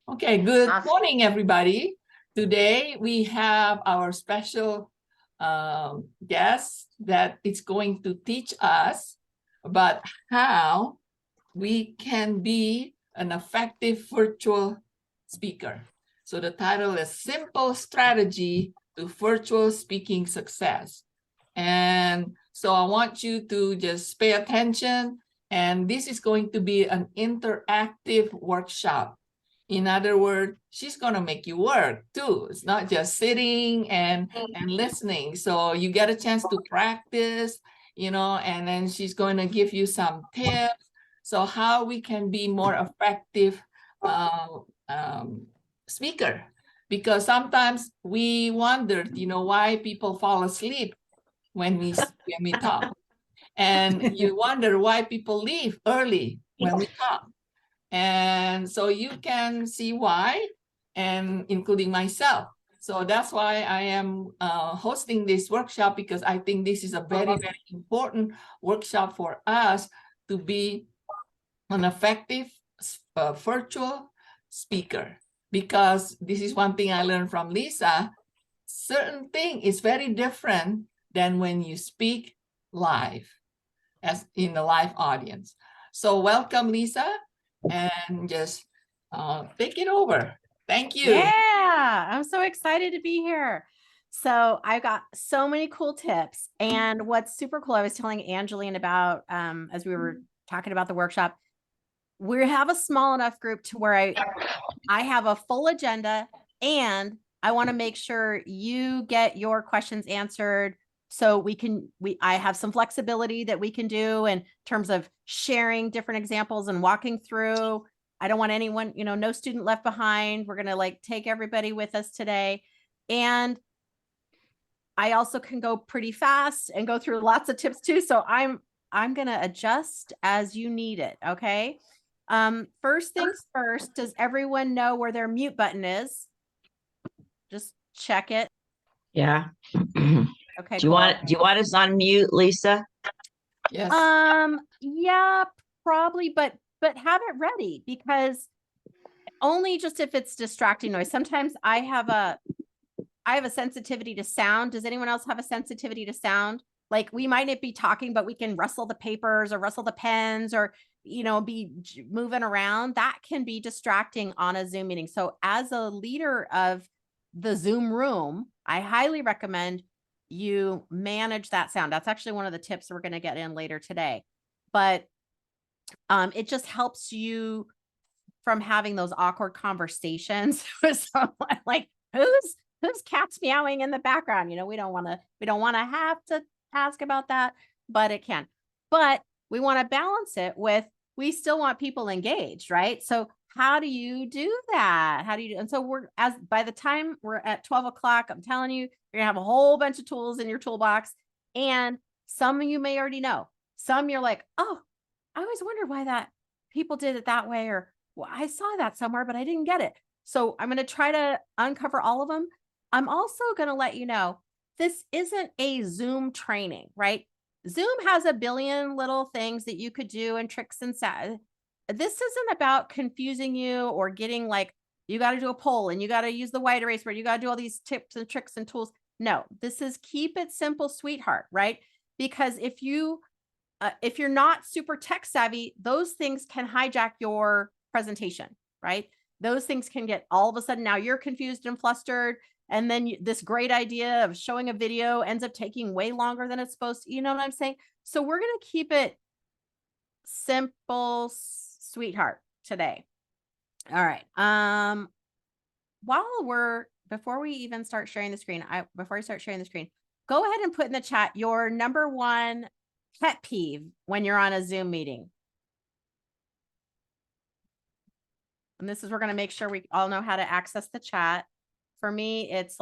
Okay, good Awesome. morning, everybody. Today we have our special guest that is going to teach us about how we can be an effective virtual speaker. So the title is Simple Strategy to Virtual Speaking Success. And so I want you to just pay attention. And this is going to be an interactive workshop. In other words, she's going to make you work too. It's not just sitting and listening. So you get a chance to practice, and then she's going to give you some tips. So how we can be more effective speaker. Because sometimes we wondered, why people fall asleep when we talk. And you wonder why people leave early when we talk. And so you can see why, and including myself. So that's why I am hosting this workshop, because I think this is a very, very important workshop for us to be an effective virtual speaker. Because this is one thing I learned from Lisa, certain thing is very different than when you speak live, as in the live audience. So welcome, Lisa, and just take it over. Thank you. Yeah, I'm so excited to be here. So I've got so many cool tips. And what's super cool, I was telling Angeline about as we were talking about the workshop, we have a small enough group to where I have a full agenda, and I want to make sure you get your questions answered. So I have some flexibility that we can do in terms of sharing different examples and walking through. I don't want anyone, no student left behind. We're going to take everybody with us today. And I also can go pretty fast and go through lots of tips too. So I'm going to adjust as you need it. Okay. First things first, does everyone know where their mute button is? Just check it. Yeah. Okay. Do you want us on mute, Lisa? Yes. Yeah, probably, but have it ready, because only just if it's distracting noise. Sometimes I have a sensitivity to sound. Does anyone else have a sensitivity to sound? Like, we might not be talking, but we can rustle the papers or rustle the pens or, be moving around. That can be distracting on a Zoom meeting. So as a leader of the Zoom room, I highly recommend you manage that sound. That's actually one of the tips we're going to get in later today. But it just helps you from having those awkward conversations with someone like, who's cat's meowing in the background. We don't want to have to ask about that, but it can. But we want to balance it with, we still want people engaged, right? So how do you do that? And so by the time we're at 12 o'clock, I'm telling you, you're gonna have a whole bunch of tools in your toolbox. And some of you may already know. Some you're like, oh, I always wondered why that people did it that way, or well, I saw that somewhere, but I didn't get it. So I'm going to try to uncover all of them. I'm also going to let you know, this isn't a Zoom training, right? Zoom has a billion little things that you could do and tricks and this isn't about confusing you or getting you got to do a poll and you got to use the white erase board. You got to do all these tips and tricks and tools. No, this is keep it simple, sweetheart, right? Because if you're not super tech savvy, those things can hijack your presentation, right? Those things can get all of a sudden, now you're confused and flustered. And then this great idea of showing a video ends up taking way longer than it's supposed to. You know what I'm saying? So we're going to keep it simple, sweetheart, today. All right. Before we even start sharing the screen, go ahead and put in the chat your number one pet peeve when you're on a Zoom meeting. And this is, we're going to make sure we all know how to access the chat. For me, it's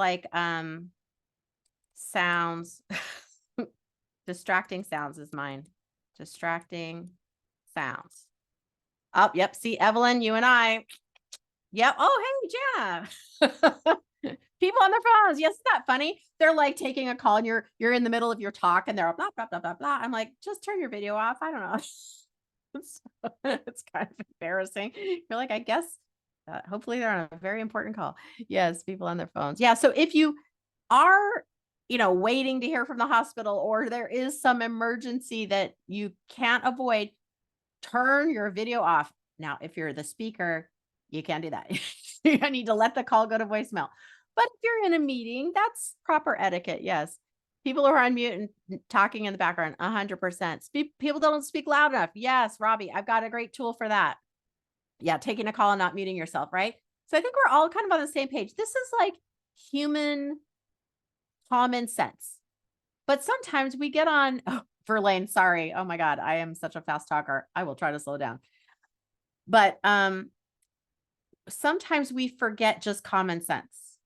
sounds. Distracting sounds is mine. Distracting sounds. Oh, yep. See, Evelyn, you and I. Yep. Oh, hey, yeah. People on their phones. Yes, isn't that funny? They're taking a call and you're in the middle of your talk and they're blah, blah, blah, blah, blah. I'm like, just turn your video off. I don't know. It's kind of embarrassing. You're like, I guess Hopefully they're on a very important call. Yes, people on their phones. Yeah. So if you are, waiting to hear from the hospital, or there is some emergency that you can't avoid, turn your video off. Now, if you're the speaker, you can't do that. You need to let the call go to voicemail. But if you're in a meeting, that's proper etiquette. Yes. People are on mute and talking in the background, 100%. People don't speak loud enough. Yes, Robbie, I've got a great tool for that. Yeah, taking a call and not muting yourself, right? So I think we're all kind of on the same page. This is like human common sense. But sometimes we get on, Verlaine, sorry. Oh my God, I am such a fast talker. I will try to slow down. But sometimes we forget just common sense.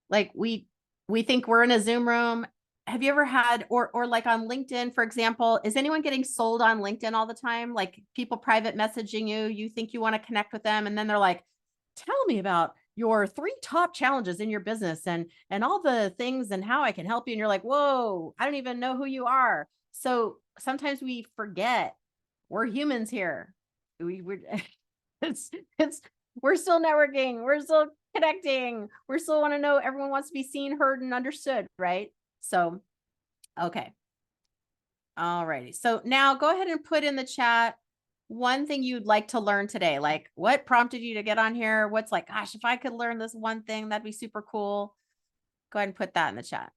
Like we think we're in a Zoom room. Have you ever had, or like on LinkedIn, for example, is anyone getting sold on LinkedIn all the time? Like people private messaging you, you think you want to connect with them, and then they're like, tell me about your 3 top challenges in your business and all the things and how I can help you. And you're like, whoa, I don't even know who you are. So sometimes we forget we're humans here. We're it's we're still networking, we're still connecting, we're still want to know, everyone wants to be seen, heard, and understood, right? So, okay. All righty. So now go ahead and put in the chat one thing you'd like to learn today. Like what prompted you to get on here? What's like, gosh, if I could learn this one thing, that'd be super cool. Go ahead and put that in the chat.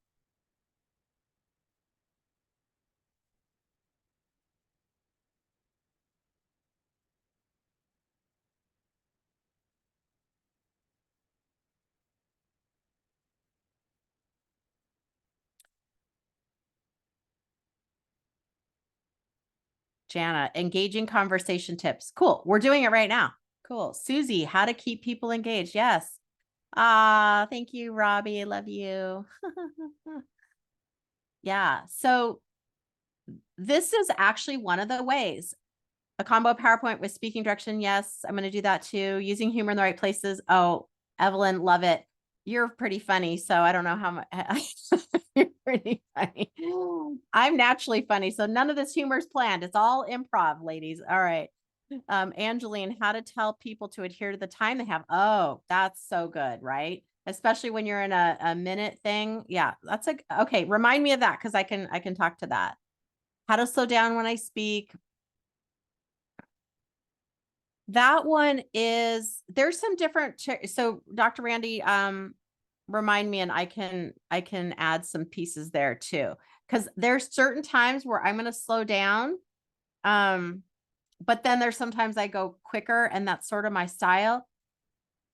Jana, engaging conversation tips. Cool. We're doing it right now. Cool. Susie, how to keep people engaged. Yes. Thank you, Robbie. I love you. Yeah. So this is actually one of the ways. A combo PowerPoint with speaking direction. Yes, I'm going to do that too. Using humor in the right places. Oh, Evelyn, love it. You're pretty funny. So I don't know how much. You're pretty funny. I'm naturally funny. So none of this humor is planned. It's all improv, ladies. All right. Angeline, how to tell people to adhere to the time they have. Oh, that's so good, right? Especially when you're in a minute thing. Yeah, that's okay. Remind me of that because I can talk to that. How to slow down when I speak. That one is, there's some different, so Dr. Randy, remind me and I can add some pieces there too. Cause there's certain times where I'm going to slow down. But then there's sometimes I go quicker and that's sort of my style.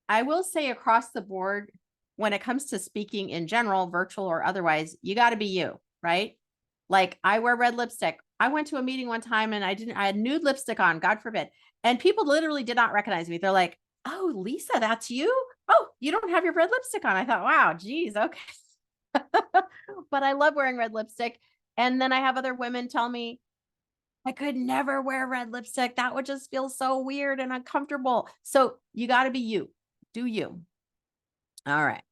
I will say across the board, when it comes to speaking in general, virtual or otherwise, you got to be you, right? Like I wear red lipstick. I went to a meeting one time and I had nude lipstick on, God forbid. And people literally did not recognize me. They're like, oh, Lisa, that's you? Oh, you don't have your red lipstick on. I thought, wow, geez, okay. But I love wearing red lipstick. And then I have other women tell me, I could never wear red lipstick. That would just feel so weird and uncomfortable. So you got to be you. Do you. All right.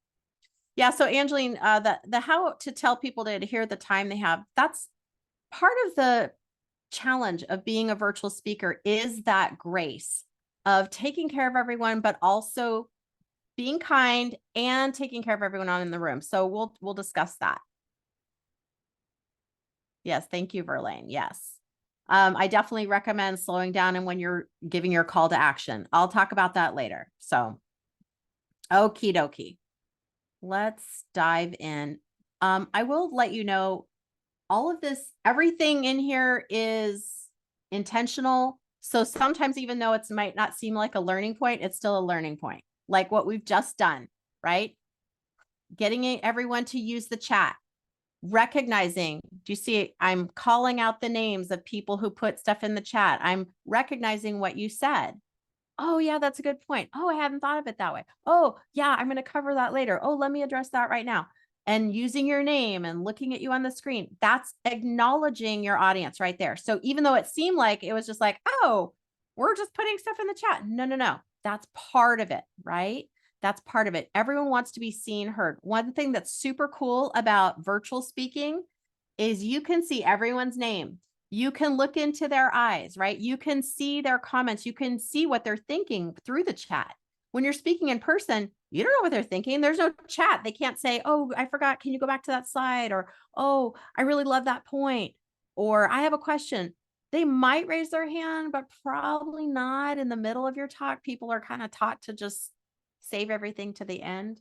Yeah. So Angeline, the how to tell people to adhere the time they have, that's part of the challenge of being a virtual speaker, is that grace of taking care of everyone, but also being kind and taking care of everyone on in the room. So we'll discuss that. Yes. Thank you, Verlaine. Yes. I definitely recommend slowing down and when you're giving your call to action. I'll talk about that later. So, okie dokie. Let's dive in. I will let you know all of this, everything in here is intentional. So sometimes even though it might not seem like a learning point, it's still a learning point. Like what we've just done, right? Getting everyone to use the chat. Recognizing, do you see, I'm calling out the names of people who put stuff in the chat. I'm recognizing what you said. Oh yeah, that's a good point. Oh, I hadn't thought of it that way. Oh yeah, I'm going to cover that later. Oh, let me address that right now. And using your name and looking at you on the screen, that's acknowledging your audience right there. So even though it seemed like it was just like, oh, we're just putting stuff in the chat. No. That's part of it, right? That's part of it. Everyone wants to be seen, heard. One thing that's super cool about virtual speaking is you can see everyone's name. You can look into their eyes, right? You can see their comments. You can see what they're thinking through the chat. When you're speaking in person, you don't know what they're thinking. There's no chat. They can't say, oh, I forgot. Can you go back to that slide? Or, oh, I really love that point. Or I have a question. They might raise their hand, but probably not in the middle of your talk. People are kind of taught to just save everything to the end.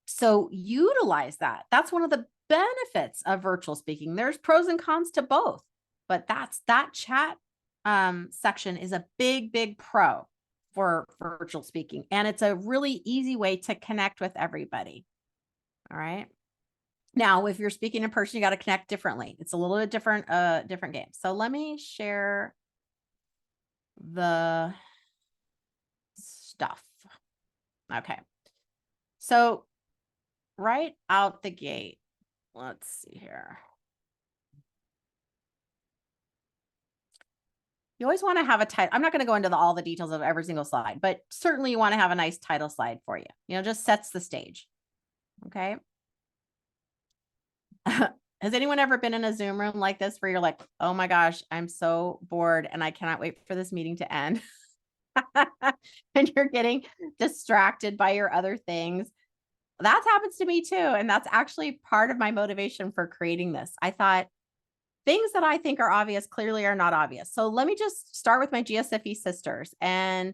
So utilize that. That's one of the benefits of virtual speaking. There's pros and cons to both, but that chat section is a big pro for virtual speaking. And it's a really easy way to connect with everybody. All right. Now, if you're speaking in person, you got to connect differently. It's a little bit different game. So let me share the stuff. Okay. So right out the gate, let's see here. You always want to have a title. I'm not going to go into all the details of every single slide, but certainly you want to have a nice title slide for you. Just sets the stage. Okay. Has anyone ever been in a Zoom room like this where you're like, oh my gosh, I'm so bored and I cannot wait for this meeting to end? And you're getting distracted by your other things. That happens to me too. And that's actually part of my motivation for creating this. I thought things that I think are obvious clearly are not obvious. So let me just start with my GSFE sisters and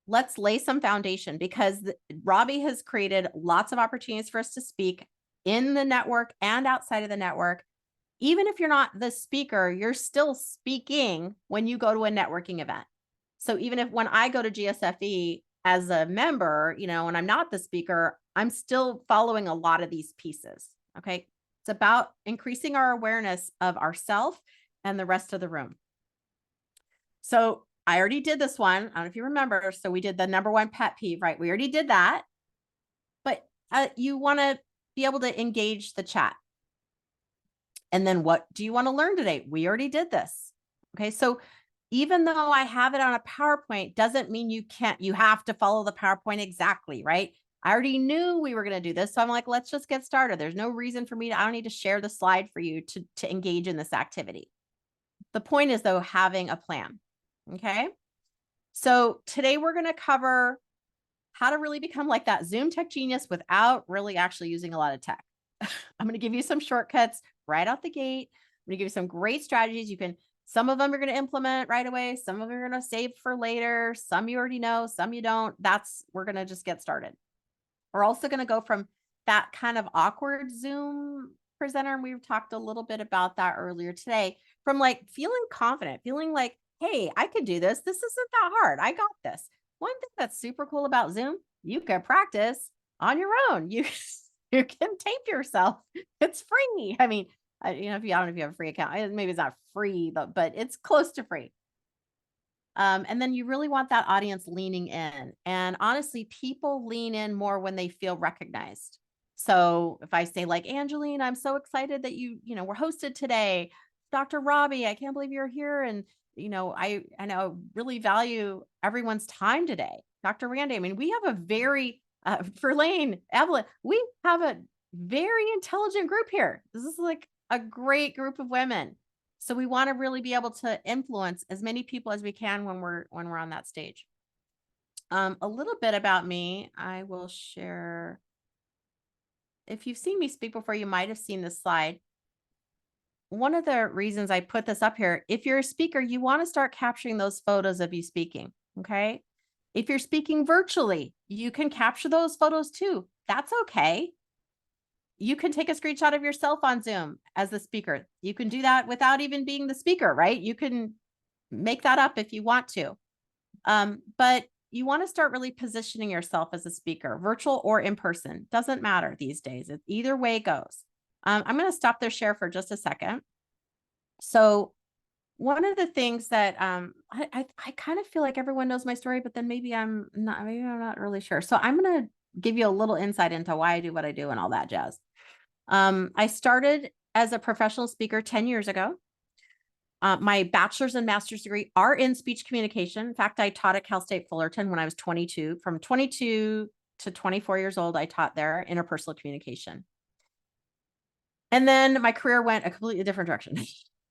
let's lay some foundation, because Robbie has created lots of opportunities for us to speak in the network and outside of the network. Even if you're not the speaker, you're still speaking when you go to a networking event. So even if when I go to GSFE as a member, when I'm not the speaker, I'm still following a lot of these pieces. Okay. It's about increasing our awareness of ourselves and the rest of the room. So I already did this one. I don't know if you remember. So we did the number one pet peeve, right? We already did that. But you want to be able to engage the chat. And then what do you want to learn today? We already did this. Okay. So even though I have it on a PowerPoint, doesn't mean you have to follow the PowerPoint exactly, right? I already knew we were going to do this. So I'm like, let's just get started. There's no reason for me I don't need to share the slide for you to engage in this activity. The point is though, having a plan. Okay. So today we're going to cover how to really become like that Zoom tech genius without really actually using a lot of tech. I'm going to give you some shortcuts right out the gate. I'm going to give you some great strategies. Some of them you're going to implement right away. Some of them you're going to save for later. Some you already know, some you don't. We're going to just get started. We're also going to go from that kind of awkward Zoom presenter. And we've talked a little bit about that earlier today, from like feeling confident, feeling like, hey, I could do this. This isn't that hard. I got this. One thing that's super cool about Zoom, you can practice on your own. You can tape yourself. It's free. I mean, I don't know if you have a free account, maybe it's not free, but it's close to free. And then you really want that audience leaning in. And honestly, people lean in more when they feel recognized. So if I say like, Angeline, I'm so excited that we're hosted today. Dr. Robbie, I can't believe you're here. And, I know really value everyone's time today. Dr. Randy, I mean, we have a very, Verlaine, Evelyn, we have a very intelligent group here. This is like a great group of women. So we want to really be able to influence as many people as we can when we're on that stage. A little bit about me, I will share. If you've seen me speak before, you might have seen this slide. One of the reasons I put this up here, if you're a speaker, you want to start capturing those photos of you speaking. Okay. If you're speaking virtually, you can capture those photos too. That's okay. You can take a screenshot of yourself on Zoom as the speaker. You can do that without even being the speaker, right? You can make that up if you want to. But you want to start really positioning yourself as a speaker, virtual or in person. Doesn't matter these days. Either way goes. I'm going to stop their share for just a second. So one of the things that I kind of feel like everyone knows my story, but then maybe I'm not really sure. So I'm going to give you a little insight into why I do what I do and all that jazz. I started as a professional speaker 10 years ago. My bachelor's and master's degree are in speech communication. In fact, I taught at Cal State Fullerton when I was 22. From 22 to 24 years old, I taught there interpersonal communication. And then my career went a completely different direction.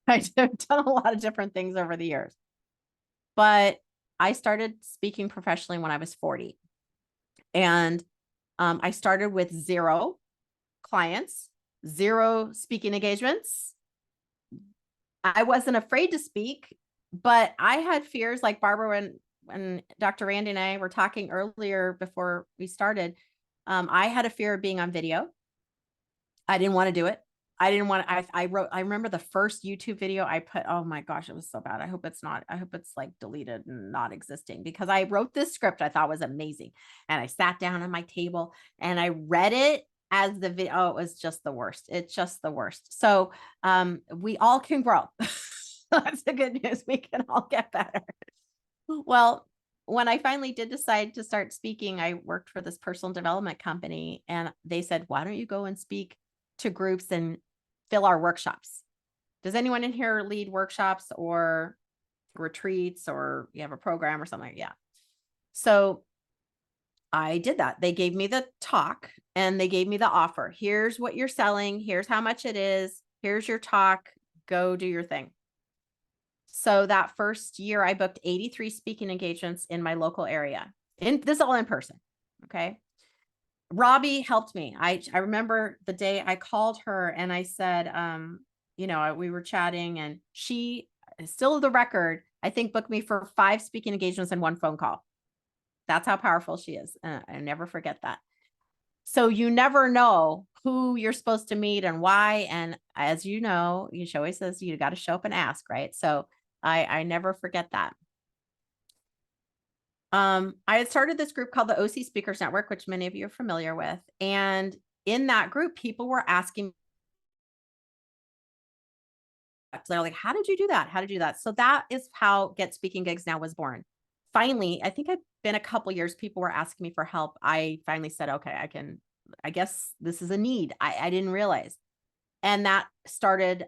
I've done a lot of different things over the years. But I started speaking professionally when I was 40. And I started with 0 clients, 0 speaking engagements. I wasn't afraid to speak, but I had fears like Barbara when Dr. Randy and I were talking earlier before we started. I had a fear of being on video. I didn't want to do it. I didn't want to, I remember the first YouTube video I put, oh my gosh, it was so bad. I hope it's like deleted and not existing, because I wrote this script I thought was amazing. And I sat down at my table and I read it as the video. Oh, it was just the worst. It's just the worst. So we all can grow. That's the good news. We can all get better. Well, when I finally did decide to start speaking, I worked for this personal development company, and they said, why don't you go and speak to groups and fill our workshops? Does anyone in here lead workshops or retreats, or you have a program or something? Yeah. So I did that. They gave me the talk and they gave me the offer. Here's what you're selling. Here's how much it is. Here's your talk. Go do your thing. So that first year I booked 83 speaking engagements in my local area. This is all in person. Okay. Robbie helped me. I remember the day I called her and I said, we were chatting, and she, still the record, I think, booked me for 5 speaking engagements and 1 phone call. That's how powerful she is. I never forget that. So you never know who you're supposed to meet and why. And as you know, she always says, you got to show up and ask, right? So I never forget that. I had started this group called the OC Speakers Network, which many of you are familiar with. And in that group, people were asking, they're like, how did you do that? How did you do that? So that is how Get Speaking Gigs Now was born. Finally, I think I've been a couple years, people were asking me for help. I finally said, okay, I guess this is a need. I didn't realize. And that started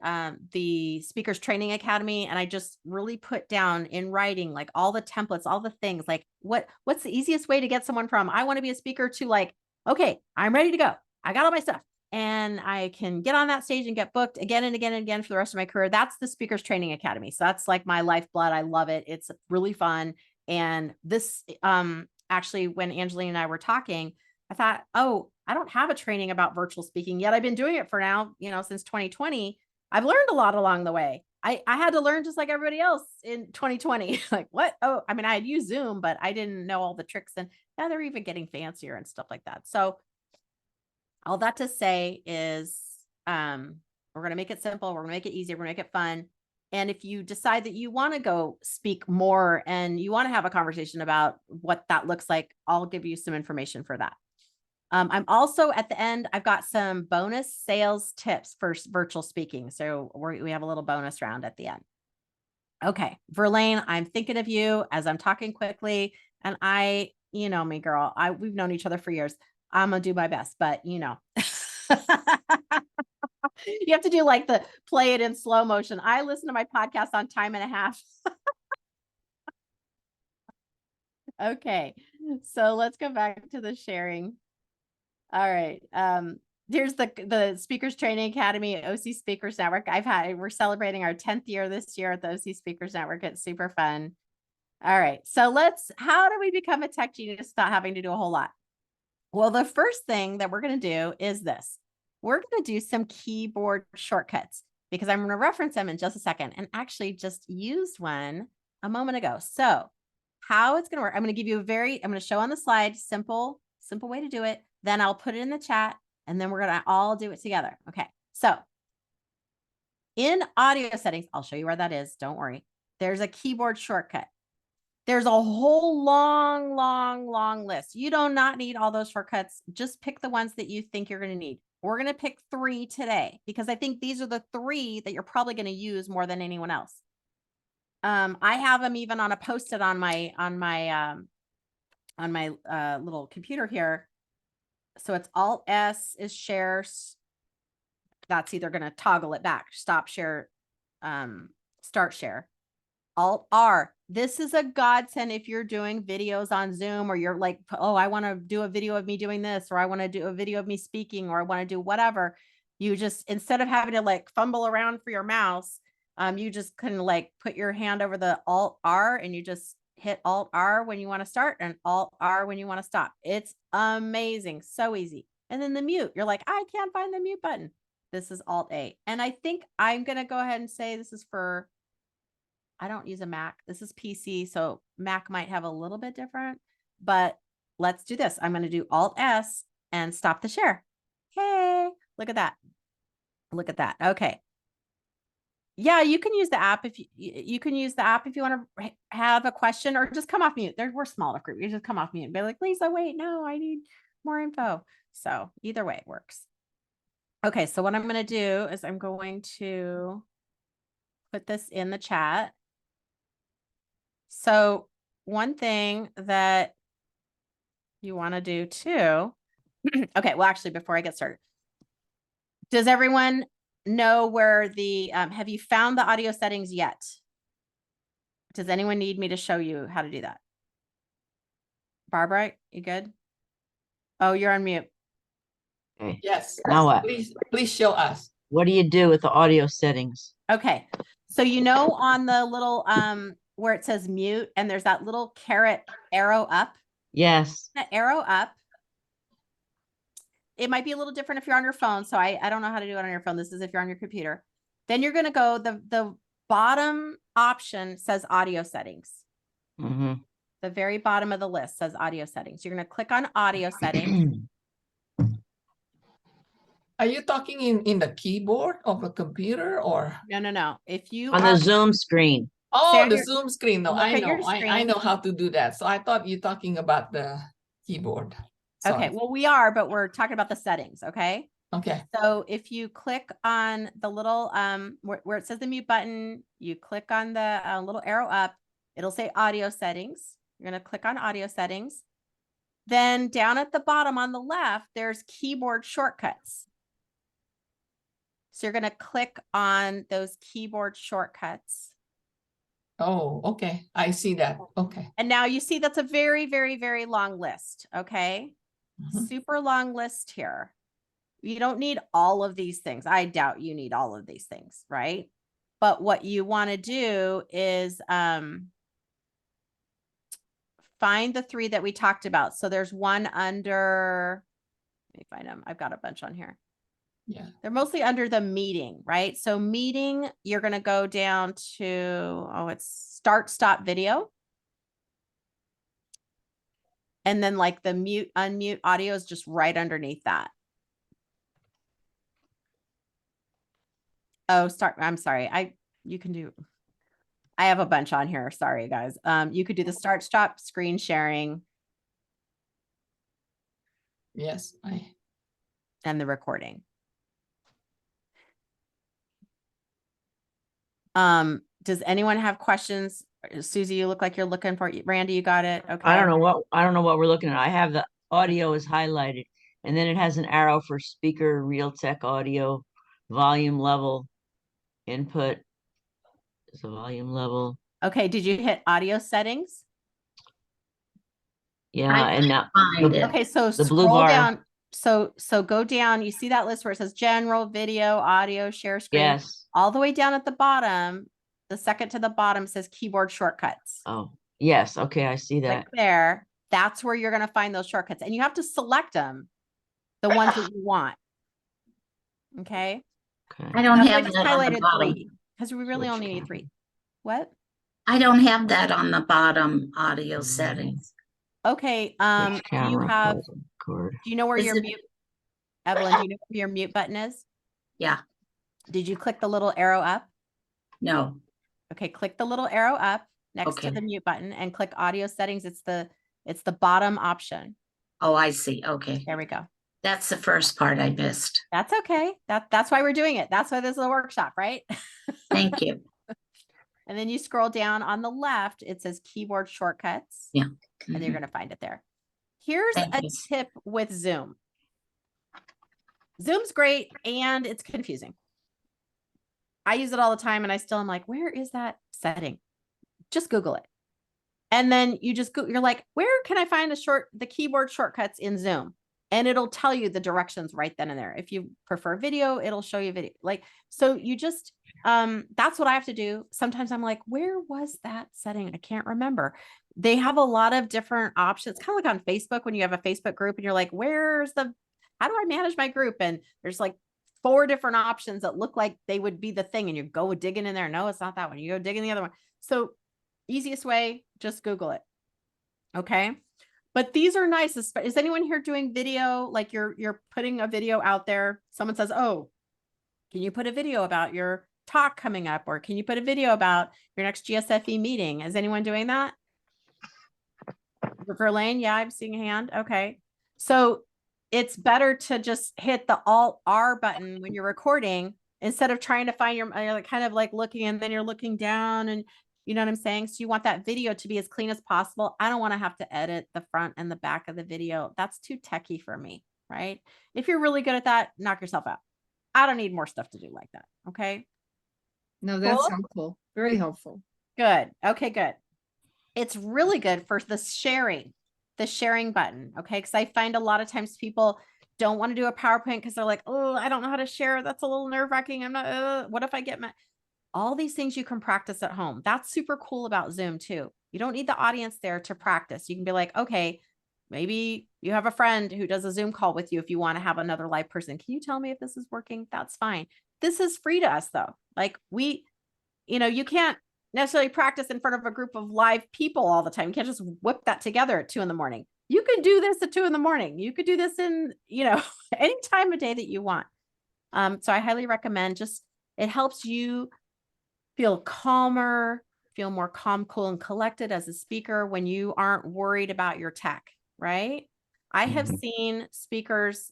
the Speakers Training Academy. And I just really put down in writing, like all the templates, all the things, like what's the easiest way to get someone from, I want to be a speaker, to like, okay, I'm ready to go. I got all my stuff and I can get on that stage and get booked again and again and again for the rest of my career. That's the Speakers Training Academy. So that's like my lifeblood. I love it. It's really fun. And this, actually, when Angeline and I were talking, I thought, oh, I don't have a training about virtual speaking yet. I've been doing it for now, since 2020. I've learned a lot along the way. I had to learn just like everybody else in 2020. Like what? Oh, I mean, I had used Zoom, but I didn't know all the tricks, and now they're even getting fancier and stuff like that. So all that to say is, we're going to make it simple. We're going to make it easy. We're going to make it fun. And if you decide that you want to go speak more and you want to have a conversation about what that looks like, I'll give you some information for that. I'm also, at the end, I've got some bonus sales tips for virtual speaking. So we have a little bonus round at the end. Okay, Verlaine, I'm thinking of you as I'm talking quickly, and you know me, girl, we've known each other for years. I'm gonna do my best, but you have to do like the play it in slow motion. I listen to my podcast on time and a half. Okay, so let's go back to the sharing. All right. Here's the Speakers Training Academy, OC Speakers Network. We're celebrating our 10th year this year at the OC Speakers Network. It's super fun. All right. So how do we become a tech genius without having to do a whole lot? Well, the first thing that we're going to do is this. We're going to do some keyboard shortcuts, because I'm going to reference them in just a second, and actually just used one a moment ago. So how it's going to work, I'm going to give you I'm going to show on the slide, simple way to do it. Then I'll put it in the chat, and then we're going to all do it together. Okay. So in audio settings, I'll show you where that is. Don't worry. There's a keyboard shortcut. There's a whole long list. You do not need all those shortcuts. Just pick the ones that you think you're going to need. We're going to pick 3 today, because I think these are the 3 that you're probably going to use more than anyone else. I have them even on a post-it on my little computer here. So it's Alt S is share. That's either going to toggle it back, stop share, start share. Alt R. This is a godsend if you're doing videos on Zoom, or you're like, oh, I want to do a video of me doing this, or I want to do a video of me speaking, or I want to do whatever. You just, instead of having to like fumble around for your mouse, you just can like put your hand over the Alt R, and you just hit Alt R when you want to start and Alt R when you want to stop. It's amazing. So easy. And then the mute, you're like, I can't find the mute button. This is Alt A. And I think I'm going to go ahead and say this is for, I don't use a Mac. This is PC. So Mac might have a little bit different, but let's do this. I'm going to do Alt S and stop the share. Hey, look at that. Look at that. Okay. Yeah, you can use the app if you can use the app if you want to have a question or just come off mute. We're small enough group. You just come off mute and be like, Lisa, wait, no, I need more info. So either way it works. Okay, so what I'm going to do is I'm going to put this in the chat. So one thing that you want to do too. Okay, well, actually, before I get started, does everyone know where the, have you found the audio settings yet? Does anyone need me to show you how to do that? Barbara, you good? Oh, you're on mute. Okay. Yes. Now what? Please show us. What do you do with the audio settings? Okay. So, you know, on the little, where it says mute and there's that little caret arrow up. Yes. That arrow up. It might be a little different if you're on your phone. So I don't know how to do it on your phone. This is if you're on your computer. Then you're going to go, the bottom option says audio settings. Mm-hmm. The very bottom of the list says audio settings. You're going to click on audio settings. Are you talking in the keyboard of a computer or? No. If you On are, the Zoom screen. Oh, Say the your- Zoom screen. No, look I at your know. I screen. know how to do that. So I thought you're talking about the keyboard. okay, Sorry. well, we are, but we're talking about the settings. Okay. Okay. So if you click on the little, where it says the mute button, you click on the little arrow up, it'll say audio settings. You're going to click on audio settings. Then down at the bottom on the left, there's keyboard shortcuts. So you're going to click on those keyboard shortcuts. Oh, okay. I see that. Okay. And now you see that's a very, very, very long list. Okay. Mhm. Super long list here. You don't need all of these things. I doubt you need all of these things, right? But what you want to do is find the three that we talked about. So there's one under, let me find them. I've got a bunch on here. Yeah. They're mostly under the meeting, right? So meeting, you're going to go down to, oh, it's start, stop video. And then like the mute, unmute audio is just right underneath that. Oh, start. I'm sorry. You can do, I have a bunch on here. Sorry, guys. You could do the start, stop, screen sharing, Yes. and the recording. Does anyone have questions? Susie, you look like you're looking for it. Randy, you got it. Okay. I don't know what we're looking at. I have the audio is highlighted, and then it has an arrow for speaker, Realtek audio, volume level, input is a volume level. Okay. Did you hit audio settings? Yeah, I and now find it. Okay. So the blue scroll bar. down. So go down. You see that list where it says general, video, audio, share screen. Yes. All the way down at the bottom, the second to the bottom says keyboard shortcuts. Oh, yes. Okay, I see that. Click there. That's where you're going to find those shortcuts. And you have to select them, the ones that you want. Okay. Okay. I don't That's why I have just that on the highlighted bottom. 3 because we really Switch only need camera. 3. What? I don't have that on the bottom audio settings. Okay. Switch Do you camera, have, pause, record. do you know where Is your it- mute, Evelyn, do you know where your mute button is? Yeah, Did you click the little arrow up? no. Okay. Click the little arrow up next to Okay. the mute button and click audio settings. It's the bottom option. Oh, I see. Okay. There we go. That's the first part I missed. That's okay. That's why we're doing it. That's why this is a workshop, right? Thank you. And then you scroll down on the left, it says keyboard shortcuts. Yeah. And you're Mhm. going to find it there. Here's Thank a you. tip with Zoom. Zoom's great and it's confusing. I use it all the time and I still am like, where is that setting? Just Google it. And then you just go, you're like, where can I find the keyboard shortcuts in Zoom? and it'll tell you the directions right then and there. If you prefer video, it'll show you video. Like, so you just, that's what I have to do. Sometimes I'm like, where was that setting? I can't remember. They have a lot of different options, kind of like on Facebook when you have a Facebook group and you're like, how do I manage my group? And there's like 4 different options that look like they would be the thing. And you go digging in there. No, it's not that one. You go digging the other one. So easiest way, just Google it. Okay. But these are nice. Is anyone here doing video? Like you're putting a video out there. Someone says, oh, can you put a video about your talk coming up? Or can you put a video about your next GSFE meeting? Is anyone doing that? Verlaine, yeah, I'm seeing a hand. Okay. So it's better to just hit the Alt R button when you're recording instead of trying to find you're like kind of like looking and then you're looking down and you know what I'm saying? So you want that video to be as clean as possible. I don't want to have to edit the front and the back of the video. That's too techy for me, right? If you're really good at that, knock yourself out. I don't need more stuff to do like that. Okay. No, that's Cool. helpful. Very helpful. Good. Okay, good. It's really good for the sharing button. Okay. Cause I find a lot of times people don't want to do a PowerPoint because they're like, oh, I don't know how to share. That's a little nerve wracking. I'm not, what if I get all these things you can practice at home. That's super cool about Zoom too. You don't need the audience there to practice. You can be like, okay, maybe you have a friend who does a Zoom call with you. If you want to have another live person, can you tell me if this is working? That's fine. This is free to us though. Like you can't necessarily practice in front of a group of live people all the time. You can't just whip that together at 2 a.m. You could do this at 2 a.m. You could do this in, any time of day that you want. So I highly recommend it helps you feel calmer, feel more calm, cool, and collected as a speaker when you aren't worried about your tech, right? I have seen speakers,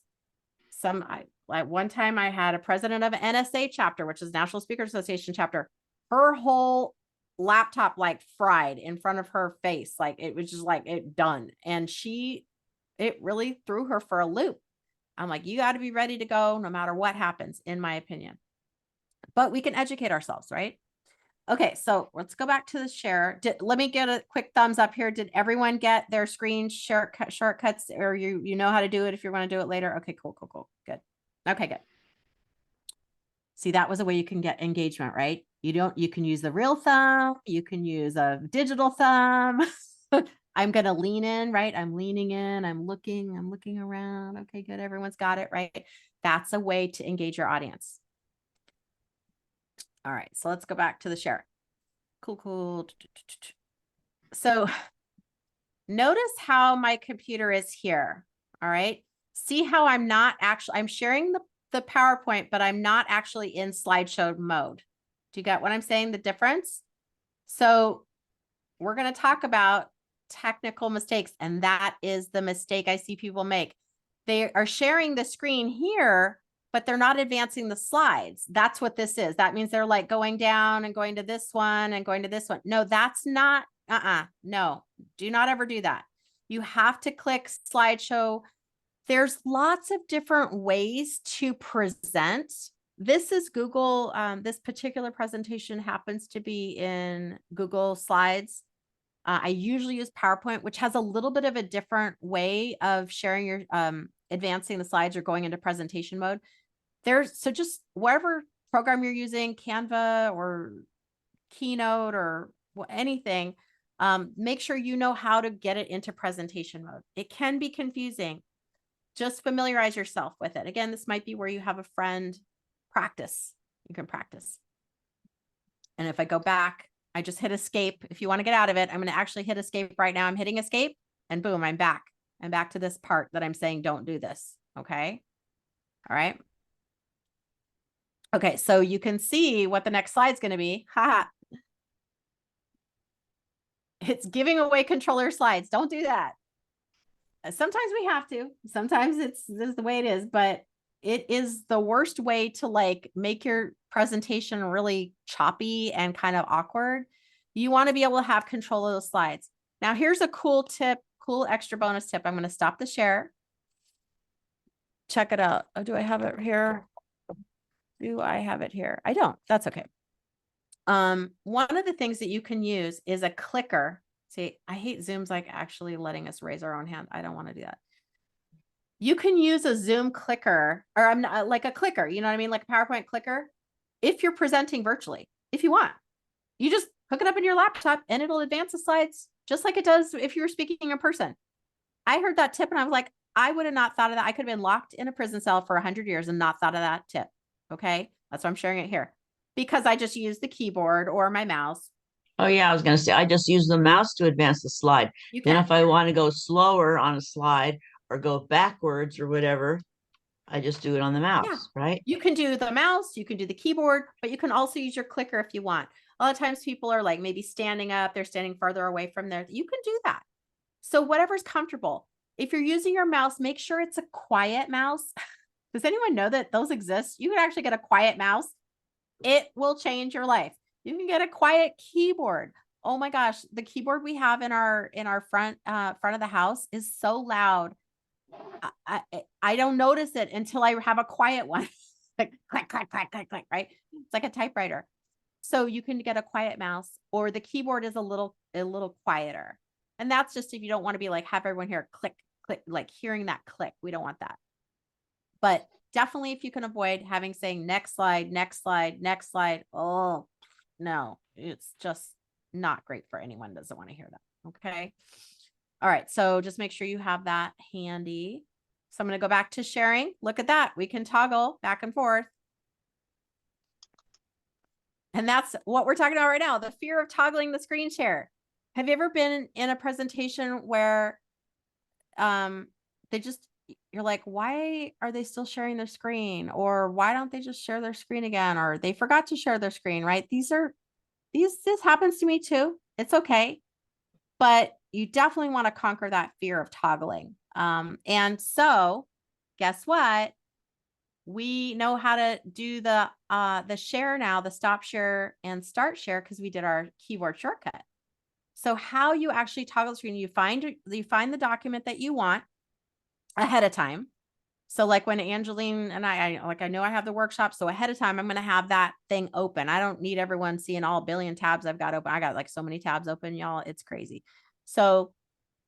like one time I had a president of an NSA chapter, which is National Speaker Association chapter. Her whole laptop like fried in front of her face. Like it was just like it done. And it really threw her for a loop. I'm like, you got to be ready to go no matter what happens, in my opinion. But we can educate ourselves, right? Okay, so let's go back to the share. Let me get a quick thumbs up here. Did everyone get their screen shortcuts, or you know how to do it if you want to do it later? Okay, cool. Good. Okay, good. See, that was a way you can get engagement, right? You can use the real thumb. You can use a digital thumb. I'm going to lean in, right? I'm leaning in. I'm looking around. Okay, good. Everyone's got it, right? That's a way to engage your audience. All right, so let's go back to the share. Cool. So notice how my computer is here. All right. See how I'm sharing the PowerPoint, but I'm not actually in slideshow mode. Do you get what I'm saying? The difference? So we're going to talk about technical mistakes, and that is the mistake I see people make. They are sharing the screen here, but they're not advancing the slides. That's what this is. That means they're like going down and going to this one and going to this one. No, that's not, no, do not ever do that. You have to click slideshow. There's lots of different ways to present. This is Google. This particular presentation happens to be in Google Slides. I usually use PowerPoint, which has a little bit of a different way of sharing your, advancing the slides or going into presentation mode. So just whatever program you're using, Canva or Keynote or anything, make sure you know how to get it into presentation mode. It can be confusing. Just familiarize yourself with it. Again, this might be where you have a friend practice. You can practice. And if I go back, I just hit escape. If you want to get out of it, I'm going to actually hit escape right now. I'm hitting escape and boom, I'm back. I'm back to this part that I'm saying, don't do this. Okay. All right. Okay. So you can see what the next slide is going to be. Haha. It's giving away controller slides. Don't do that. Sometimes we have to, sometimes this is the way it is, but it is the worst way to like make your presentation really choppy and kind of awkward. You want to be able to have control of those slides. Now here's a cool tip, cool extra bonus tip. I'm going to stop the share. Check it out. Oh, do I have it here? Do I have it here? I don't. That's okay. One of the things that you can use is a clicker. See, I hate Zoom's like actually letting us raise our own hand. I don't want to do that. You can use a Zoom clicker, or I'm not like a clicker, you know what I mean? Like a PowerPoint clicker, if you're presenting virtually, if you want. You just hook it up in your laptop and it'll advance the slides just like it does if you were speaking in person. I heard that tip and I was like, I would have not thought of that. I could have been locked in a prison cell for 100 years and not thought of that tip. Okay. That's why I'm sharing it here, because I just use the keyboard or my mouse. Oh yeah, I was gonna say I just use the mouse to advance the slide. You Then can. if I want to go slower on a slide or go backwards or whatever, I just do it on the mouse, right? You can do the mouse, you can do the keyboard, but you can also use your clicker if you want. A lot of times people are like maybe standing up, they're standing farther away from there. You can do that. So whatever's comfortable. If you're using your mouse, make sure it's a quiet mouse. Does anyone know that those exist? You can actually get a quiet mouse. It will change your life. You can get a quiet keyboard. Oh my gosh, the keyboard we have in our front of the house is so loud. I don't notice it until I have a quiet one. Like click, click, click, click, click, right? It's like a typewriter. So you can get a quiet mouse, or the keyboard is a little quieter. And that's just if you don't want to be like, have everyone here click, click, like hearing that click. We don't want that. But definitely if you can avoid having saying next slide, next slide, next slide. Oh, no, it's just not great for anyone that doesn't want to hear that. Okay. All right. So just make sure you have that handy. So I'm going to go back to sharing. Look at that. We can toggle back and forth. And that's what we're talking about right now. The fear of toggling the screen share. Have you ever been in a presentation where you're like, why are they still sharing their screen? Or why don't they just share their screen again? Or they forgot to share their screen, right? This happens to me too. It's okay. But you definitely want to conquer that fear of toggling. And so guess what? We know how to do the share now, the stop share and start share, because we did our keyboard shortcut. So how you actually toggle the screen, you find the document that you want ahead of time. So like when Angeline and I know I have the workshop. So ahead of time, I'm going to have that thing open. I don't need everyone seeing all a billion tabs I've got open. I got like so many tabs open, y'all. It's crazy. So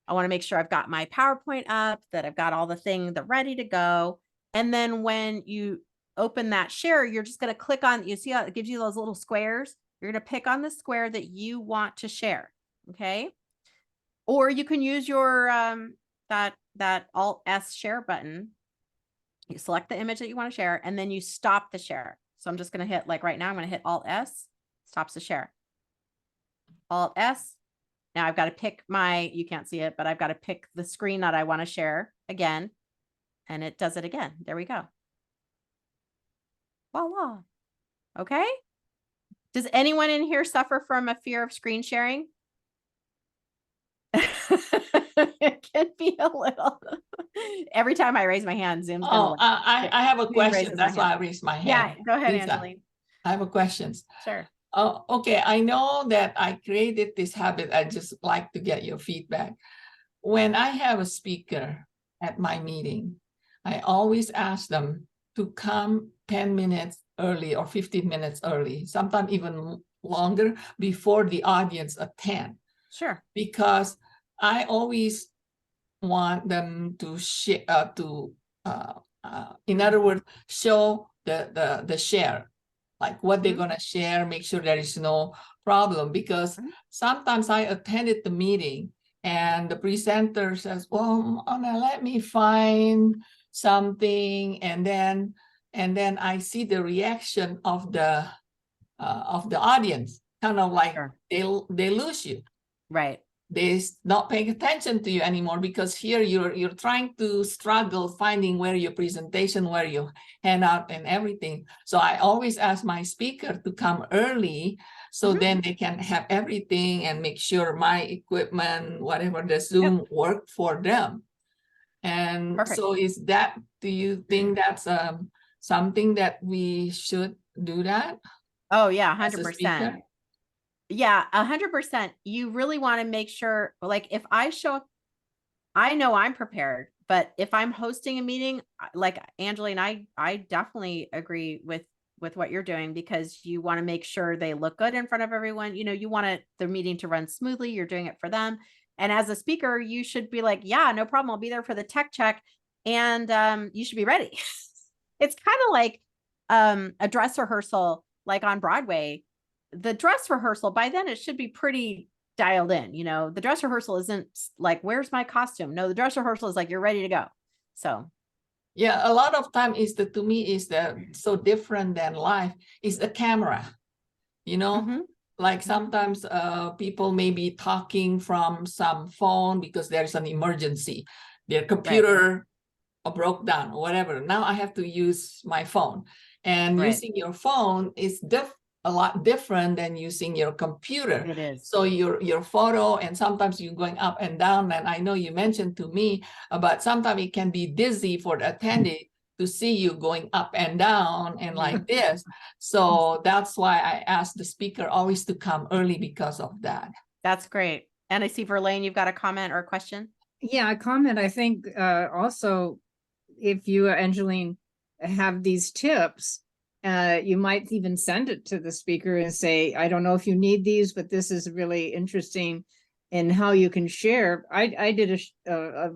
I want to make sure I've got my PowerPoint up, that I've got all the ready to go. And then when you open that share, you're just going to click on, you see how it gives you those little squares. You're going to pick on the square that you want to share. Okay. Or you can use your, that Alt S share button. You select the image that you want to share, and then you stop the share. So I'm just going to hit, like right now, I'm going to hit Alt S, stops the share. Alt S. Now I've got to pick you can't see it, but I've got to pick the screen that I want to share again. And it does it again. There we go. Voila. Okay. Does anyone in here suffer from a fear of screen sharing? It can be a little. Every time I raise my hand, Zoom's Oh, gonna. I have a Zoom question. raises That's my why hand. I raised my hand. Yeah, go ahead, Lisa, Angeline. I have a question. Sure. Oh, okay. I know that I created this habit. I just like to get your feedback. When I have a speaker at my meeting, I always ask them to come 10 minutes early or 15 minutes early, sometimes even longer, before the audience attend. Sure. Because I always want them to share, in other words, show the share, like what they're gonna share, make sure there is no problem. Because sometimes I attended the meeting and the presenter says, well, Anna, let me find something, and then I see the reaction of the audience, kind of like Sure. they lose you. Right. They're not paying attention to you anymore, because here you're trying to struggle finding where your presentation, where you hand out and everything. So I always ask my speaker to come early, so then they can have everything and make sure my equipment, whatever the Zoom work for them. And Perfect. so do you think that's something that we should do that? Oh yeah, as a 100%. speaker? Yeah, 100%. You really want to make sure, like if I show up, I know I'm prepared, but if I'm hosting a meeting, like Angela and I definitely agree with what you're doing, because you want to make sure they look good in front of everyone. You know, you want the meeting to run smoothly. You're doing it for them. And as a speaker, you should be like, yeah, no problem. I'll be there for the tech check. and you should be ready. It's kind of like a dress rehearsal, like on Broadway. The dress rehearsal, by then it should be pretty dialed in. You know, the dress rehearsal isn't like, where's my costume? No, the dress rehearsal is like, you're ready to go. So Yeah, a lot of time is to me is the so different than life is the camera, you know. mhm. Like sometimes people may be talking from some phone because there's an emergency, their computer broke down or whatever. Now I have to use my phone, and Right. using your phone is a lot different than using your computer. It is. So your photo, and sometimes you're going up and down. And I know you mentioned to me about sometimes it can be dizzy for the attendee to see you going up and down and like this. So that's why I asked the speaker always to come early because of that. That's great. And I see Verlaine, you've got a comment or a question? Yeah, a comment. I think also if you, Angeline, have these tips, you might even send it to the speaker and say, I don't know if you need these, but this is really interesting in how you can share. I did a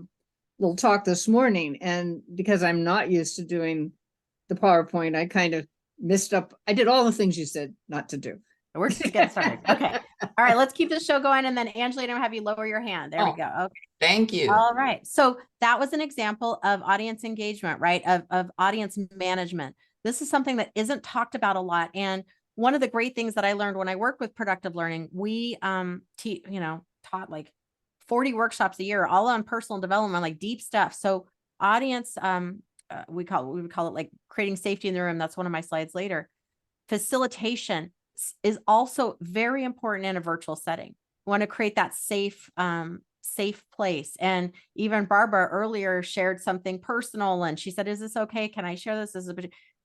little talk this morning, and because I'm not used to doing the PowerPoint, I kind of missed up. I did all the things you said not to do. We're just getting started. Okay. All right, let's keep this show going. And then Angeline, I'm gonna have you lower your hand. There we go. Okay. Thank you. All right. So that was an example of audience engagement, right? Of audience management. This is something that isn't talked about a lot. And one of the great things that I learned when I worked with productive learning, we taught like 40 workshops a year, all on personal development, like deep stuff. So audience, we would call it like creating safety in the room. That's one of my slides later. Facilitation is also very important in a virtual setting. We want to create that safe place. And even Barbara earlier shared something personal, and she said, is this okay? Can I share this?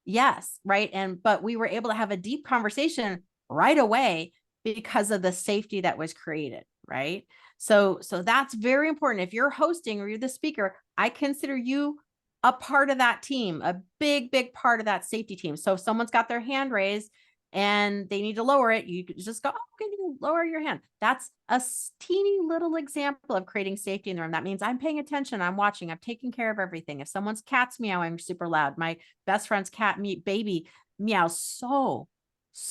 Yes, right. But we were able to have a deep conversation right away because of the safety that was created, right? So that's very important. If you're hosting or you're the speaker, I consider you a part of that team, a big part of that safety team. So if someone's got their hand raised and they need to lower it, you could just go, oh, okay, you lower your hand. That's a teeny little example of creating safety in the room. That means I'm paying attention, I'm watching, I'm taking care of everything. If someone's cat's meowing super loud, my best friend's cat baby meows so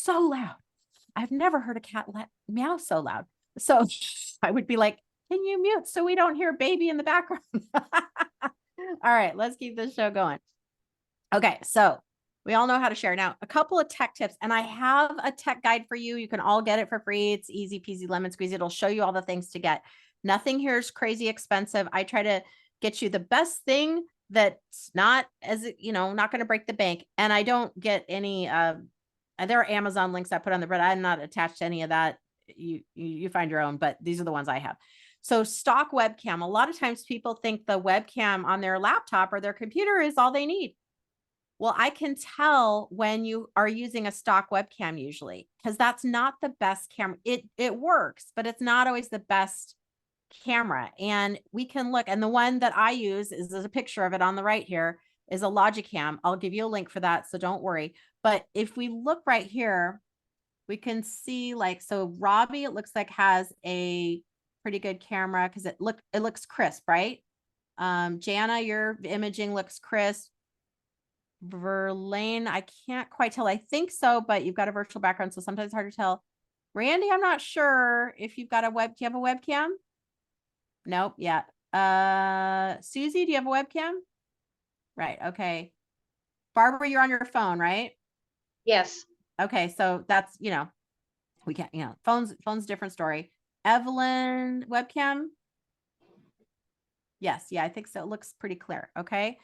loud. I've never heard a cat meow so loud. So I would be like, can you mute so we don't hear baby in the background? All right, let's keep this show going. Okay, so we all know how to share. Now, a couple of tech tips, and I have a tech guide for you. You can all get it for free. It's easy peasy lemon squeezy. It'll show you all the things to get. Nothing here is crazy expensive. I try to get you the best thing that's not not going to break the bank. And I don't get any, there are Amazon links I put on the bread. I'm not attached to any of that. You find your own, but these are the ones I have. So stock webcam. A lot of times people think the webcam on their laptop or their computer is all they need. Well, I can tell when you are using a stock webcam usually, because that's not the best camera. It works, but it's not always the best camera. And we can look, and the one that I use is there's a picture of it on the right here, is a Logicam. I'll give you a link for that, so don't worry. But if we look right here, we can see so Robbie, it looks like has a pretty good camera because it looks crisp, right? Jana, your imaging looks crisp. Verlaine, I can't quite tell. I think so, but you've got a virtual background, so sometimes it's hard to tell. Randy, I'm not sure if you've got a web. Do you have a webcam? Nope. Yeah. Susie, do you have a webcam? Right. Okay. Barbara, you're on your phone, right? Yes. Okay. So that's, we can't, phone's different story. Evelyn, webcam? Yes. Yeah, I think so. It looks pretty clear. Okay.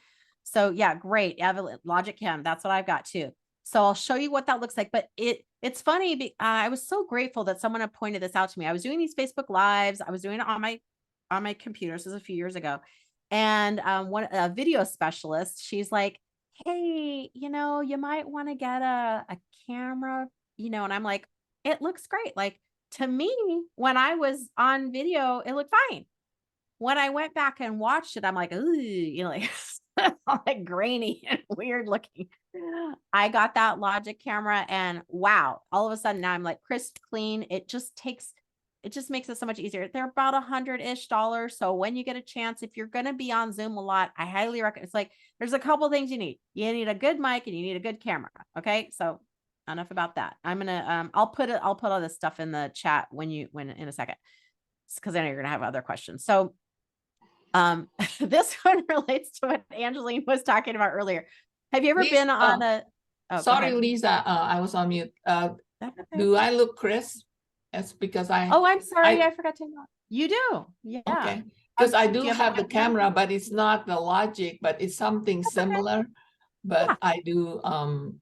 So yeah, great. Evelyn, Logicam, that's what I've got too. So I'll show you what that looks like. But it's funny. I was so grateful that someone had pointed this out to me. I was doing these Facebook Lives. I was doing it on my computer. This was a few years ago. And a video specialist, she's like, hey, you might want to get a camera, and I'm like, it looks great. Like to me, when I was on video, it looked fine. When I went back and watched it, I'm like, ooh, like grainy and weird looking. I got that Logic camera and wow, all of a sudden now I'm like crisp, clean. It just takes it just makes it so much easier. They're about $100-ish. So when you get a chance, if you're going to be on Zoom a lot, I highly recommend. It's like, there's a couple things you need. You need a good mic and you need a good camera. Okay. So enough about that. I'm going to, I'll put all this stuff in the chat when in a second, because I know you're going to have other questions. So, this one relates to what Angeline was talking about earlier. Have you ever Lisa, been on a, oh, go sorry, ahead. Lisa, I was on mute. That's okay. Do I look crisp? That's because Oh, I'm sorry. I- I forgot to know. You do. Yeah. okay, because I Do do you have have a the camera? camera, but it's not the Logic, but it's something That's okay. similar. But Yeah. I do,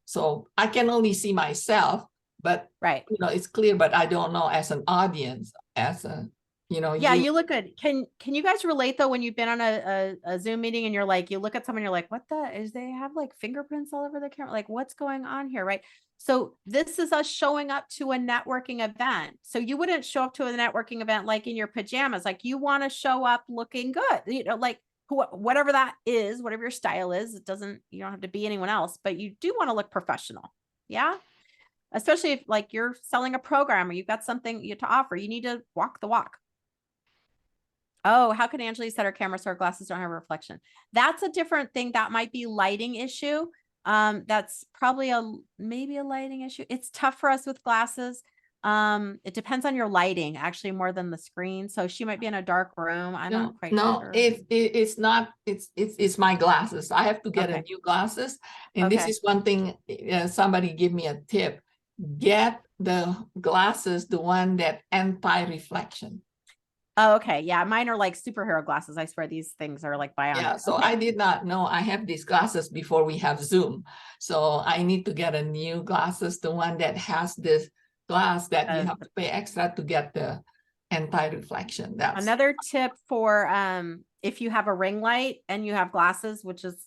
so I can only see myself, but Right. you know, it's clear, but I don't know as an audience, as a, you know, Yeah, you look good. Can you guys relate though when you've been on a Zoom meeting and you're like, you look at someone, you're like, what the is they have like fingerprints all over the camera? Like, what's going on here? Right. So this is us showing up to a networking event. So you wouldn't show up to a networking event like in your pajamas. Like you want to show up looking good, you know, like whatever that is, whatever your style is. It doesn't, you don't have to be anyone else, but you do want to look professional. Yeah. Especially if like you're selling a program or you've got something to offer, you need to walk the walk. Oh, how can Angela set her camera so her glasses don't have a reflection? That's a different thing. That might be lighting issue. That's probably maybe a lighting issue. It's tough for us with glasses. It depends on your lighting actually more than the screen. So she might be in a dark room. I'm not quite sure. It's not, it's my glasses. I have to get a Okay. new glasses. And this Okay. is one thing, somebody give me a tip. Get the glasses, the one that anti-reflection. Oh, okay. Yeah. Mine are like superhero glasses. I swear these things are like bionic. Yeah, so Okay. I did not know I have these glasses before we have Zoom. So I need to get a new glasses, the one that has this glass that you have to pay extra to get the anti-reflection. That's Another tip for if you have a ring light and you have glasses, which is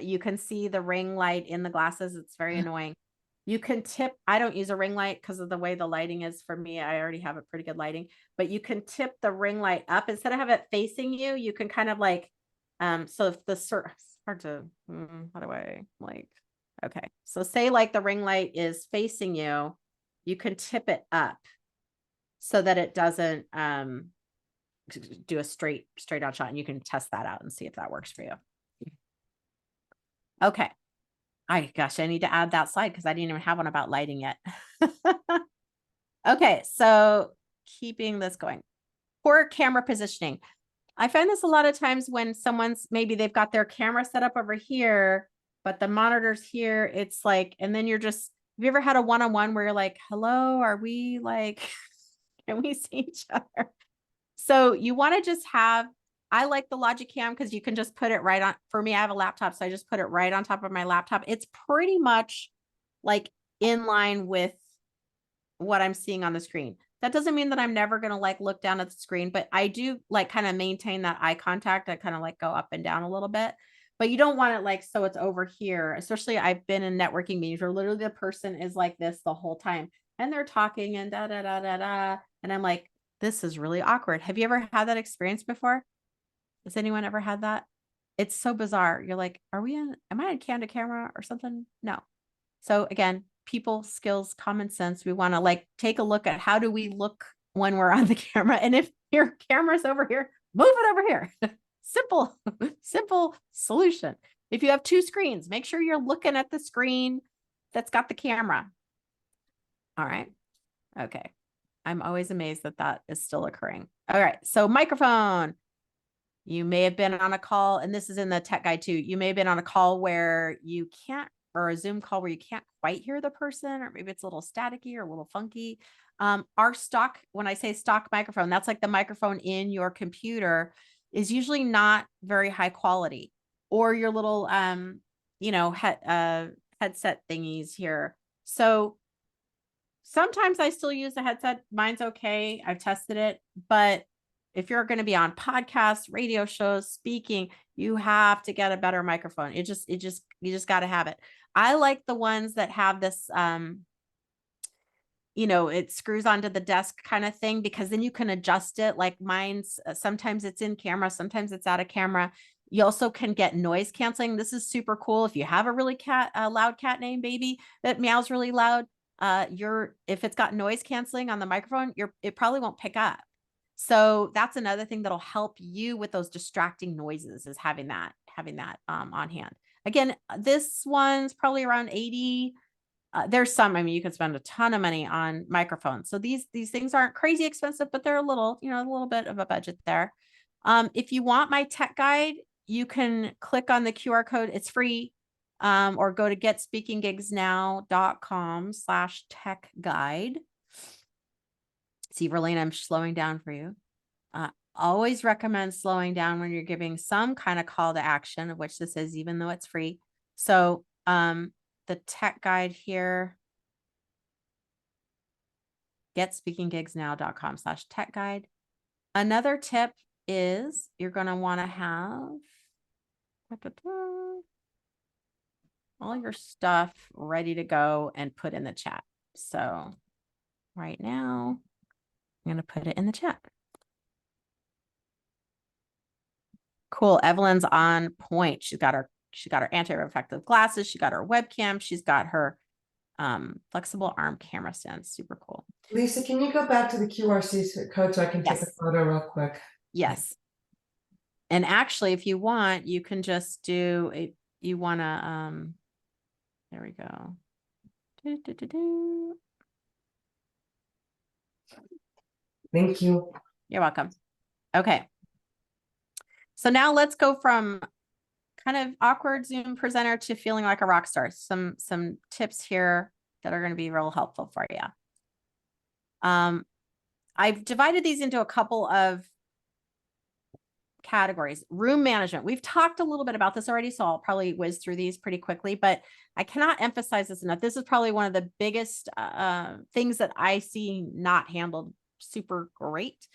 you can see the ring light in the glasses. It's very annoying. You can tip. I don't use a ring light because of the way the lighting is for me. I already have a pretty good lighting, but you can tip the ring light up instead of have it facing you. You can kind of like, so if the it's hard to, how do I like, okay. So say like the ring light is facing you, you can tip it up so that it doesn't, do a straight on shot, and you can test that out and see if that works for you. Okay. Gosh, I need to add that slide because I didn't even have one about lighting yet. Okay, so keeping this going. Poor camera positioning. I find this a lot of times when maybe they've got their camera set up over here, but the monitor's here. It's like, and then have you ever had a one-on-one where you're like, hello, are we like, can we see each other? So you want to just I like the Logic Cam because you can just put it right on. For me, I have a laptop, so I just put it right on top of my laptop. It's pretty much like in line with what I'm seeing on the screen. That doesn't mean that I'm never going to like look down at the screen, but I do like kind of maintain that eye contact. I kind of like go up and down a little bit, but you don't want it like so it's over here. Especially I've been in networking meetings where literally the person is like this the whole time and they're talking and da da da da da, and I'm like, this is really awkward. Have you ever had that experience before? Has anyone ever had that? It's so bizarre. You're like, am I on candid camera or something? No. So again, people skills, common sense. We want to like take a look at how do we look when we're on the camera. And if your camera's over here, move it over here. Simple solution. If you have two screens, make sure you're looking at the screen that's got the camera. All right. Okay. I'm always amazed that is still occurring. All right. So microphone. You may have been on a call, and this is in the tech guide too. You may have been on a call where you can't, or a Zoom call where you can't quite hear the person, or maybe it's a little staticky or a little funky. Our stock, when I say stock microphone, that's like the microphone in your computer, is usually not very high quality, or your little, headset thingies here. So sometimes I still use a headset. Mine's okay. I've tested it, but if you're going to be on podcasts, radio shows, speaking, you have to get a better microphone. You just got to have it. I like the ones that have this, it screws onto the desk kind of thing, because then you can adjust it. Like mine's, sometimes it's in camera, sometimes it's out of camera. You also can get noise canceling. This is super cool. If you have a really loud cat named Baby that meows really loud, if it's got noise canceling on the microphone, it probably won't pick up. So that's another thing that'll help you with those distracting noises, is having that on hand. Again, this one's probably around 80. There's some, I mean, you can spend a ton of money on microphones. So these things aren't crazy expensive, but they're a little bit of a budget there. If you want my tech guide, you can click on the QR code. It's free. Or go to getspeakinggigsnow.com/tech guide. See, Verlaine, I'm slowing down for you. Always recommend slowing down when you're giving some kind of call to action, of which this is, even though it's free. So the tech guide here, getspeakinggigsnow.com/tech guide. Another tip is you're going to want to have all your stuff ready to go and put in the chat. So right now, I'm going to put it in the chat. Cool. Evelyn's on point. She's got her anti-reflective glasses. She got her webcam. She's got her flexible arm camera stand. Super cool. Lisa, can you go back to the QRC code so I can take a Yes. photo real quick? Yes. And actually, if you want, you can just do it. You want to, there we go. Thank you. You're welcome. Okay. So now let's go from kind of awkward Zoom presenter to feeling like a rock star. Some tips here that are going to be real helpful for you. I've divided these into a couple of categories. Room management. We've talked a little bit about this already, so I'll probably whiz through these pretty quickly, but I cannot emphasize this enough. This is probably one of the biggest things that I see not handled super great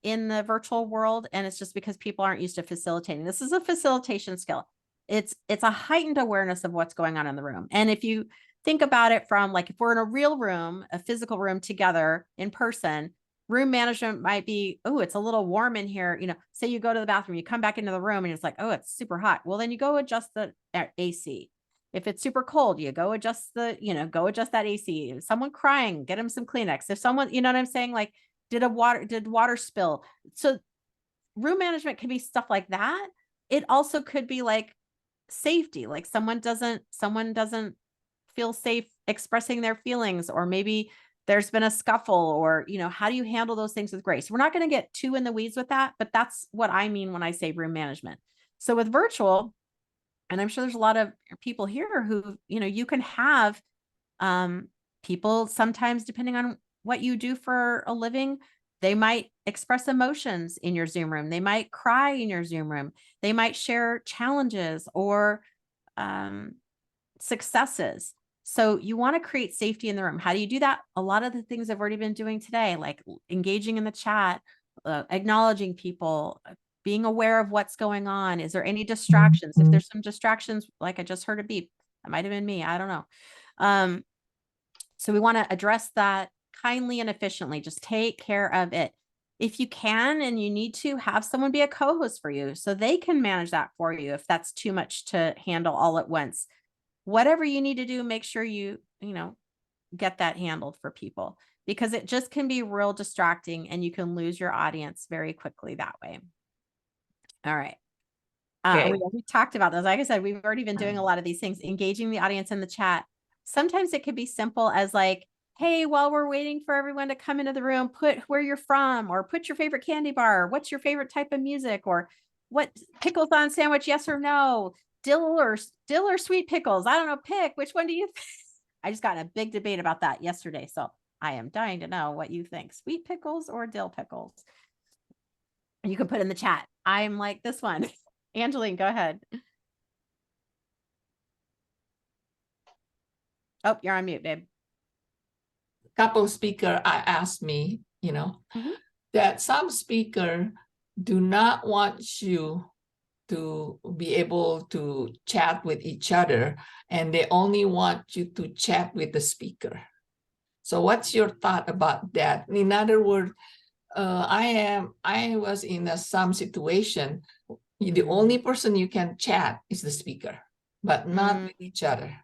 in the virtual world. And it's just because people aren't used to facilitating. This is a facilitation skill. It's a heightened awareness of what's going on in the room. And if you think about it from, like, if we're in a real room, a physical room together in person, room management might be, oh, it's a little warm in here. Say you go to the bathroom, you come back into the room and it's like, oh, it's super hot. Well, then you go adjust the AC. If it's super cold, you go adjust that AC. If someone crying, get them some Kleenex. If someone, you know what I'm saying? Like, did water spill? So room management can be stuff like that. It also could be like safety, like someone doesn't feel safe expressing their feelings, or maybe there's been a scuffle, or, how do you handle those things with grace? We're not going to get too in the weeds with that, but that's what I mean when I say room management. So with virtual, and I'm sure there's a lot of people here who, you can have people sometimes, depending on what you do for a living, they might express emotions in your Zoom room. They might cry in your Zoom room. They might share challenges or successes. So you want to create safety in the room. How do you do that? A lot of the things I've already been doing today, like engaging in the chat, acknowledging people, being aware of what's going on. Is there any distractions? If there's some distractions, like I just heard a beep, that might have been me. I don't know. So we want to address that kindly and efficiently. Just take care of it. If you can and you need to, have someone be a co-host for you so they can manage that for you if that's too much to handle all at once. Whatever you need to do, make sure you get that handled for people, because it just can be real distracting and you can lose your audience very quickly that way. All right. Okay. We talked about those. Like I said, we've already been doing a lot of these things, engaging the audience in the chat. Sometimes it could be simple as like, hey, while we're waiting for everyone to come into the room, put where you're from, or put your favorite candy bar. What's your favorite type of music? Or what pickles on sandwich? Yes or no? Dill or sweet pickles? I don't know. Pick. Which one do you think? I just got in a big debate about that yesterday. So I am dying to know what you think. Sweet pickles or dill pickles? You can put in the chat. I'm like this one. Angeline, go ahead. Oh, you're on mute, babe. Couple speaker asked me, that some speaker do not want you to be able to chat with each other, and they only want you to chat with the speaker. So what's your thought about that? In other words, I was in some situation, the only person you can chat is the speaker, but not with each other.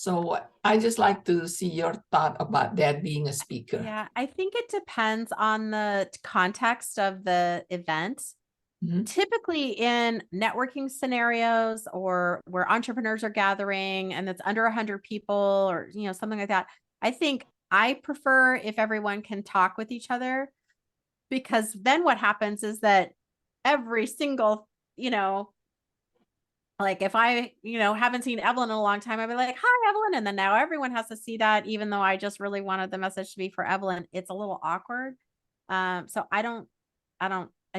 So I just like to see your thought about that being a speaker. Yeah, I think it depends on the context of the event. Mhm. Typically in networking scenarios or where entrepreneurs are gathering and it's under 100 people or, you know, something like that. I think I prefer if everyone can talk with each other, because then what happens is that every single, you know, like if I, you know, haven't seen Evelyn in a long time, I'd be like, hi, Evelyn. And then now everyone has to see that, even though I just really wanted the message to be for Evelyn. It's a little awkward. So I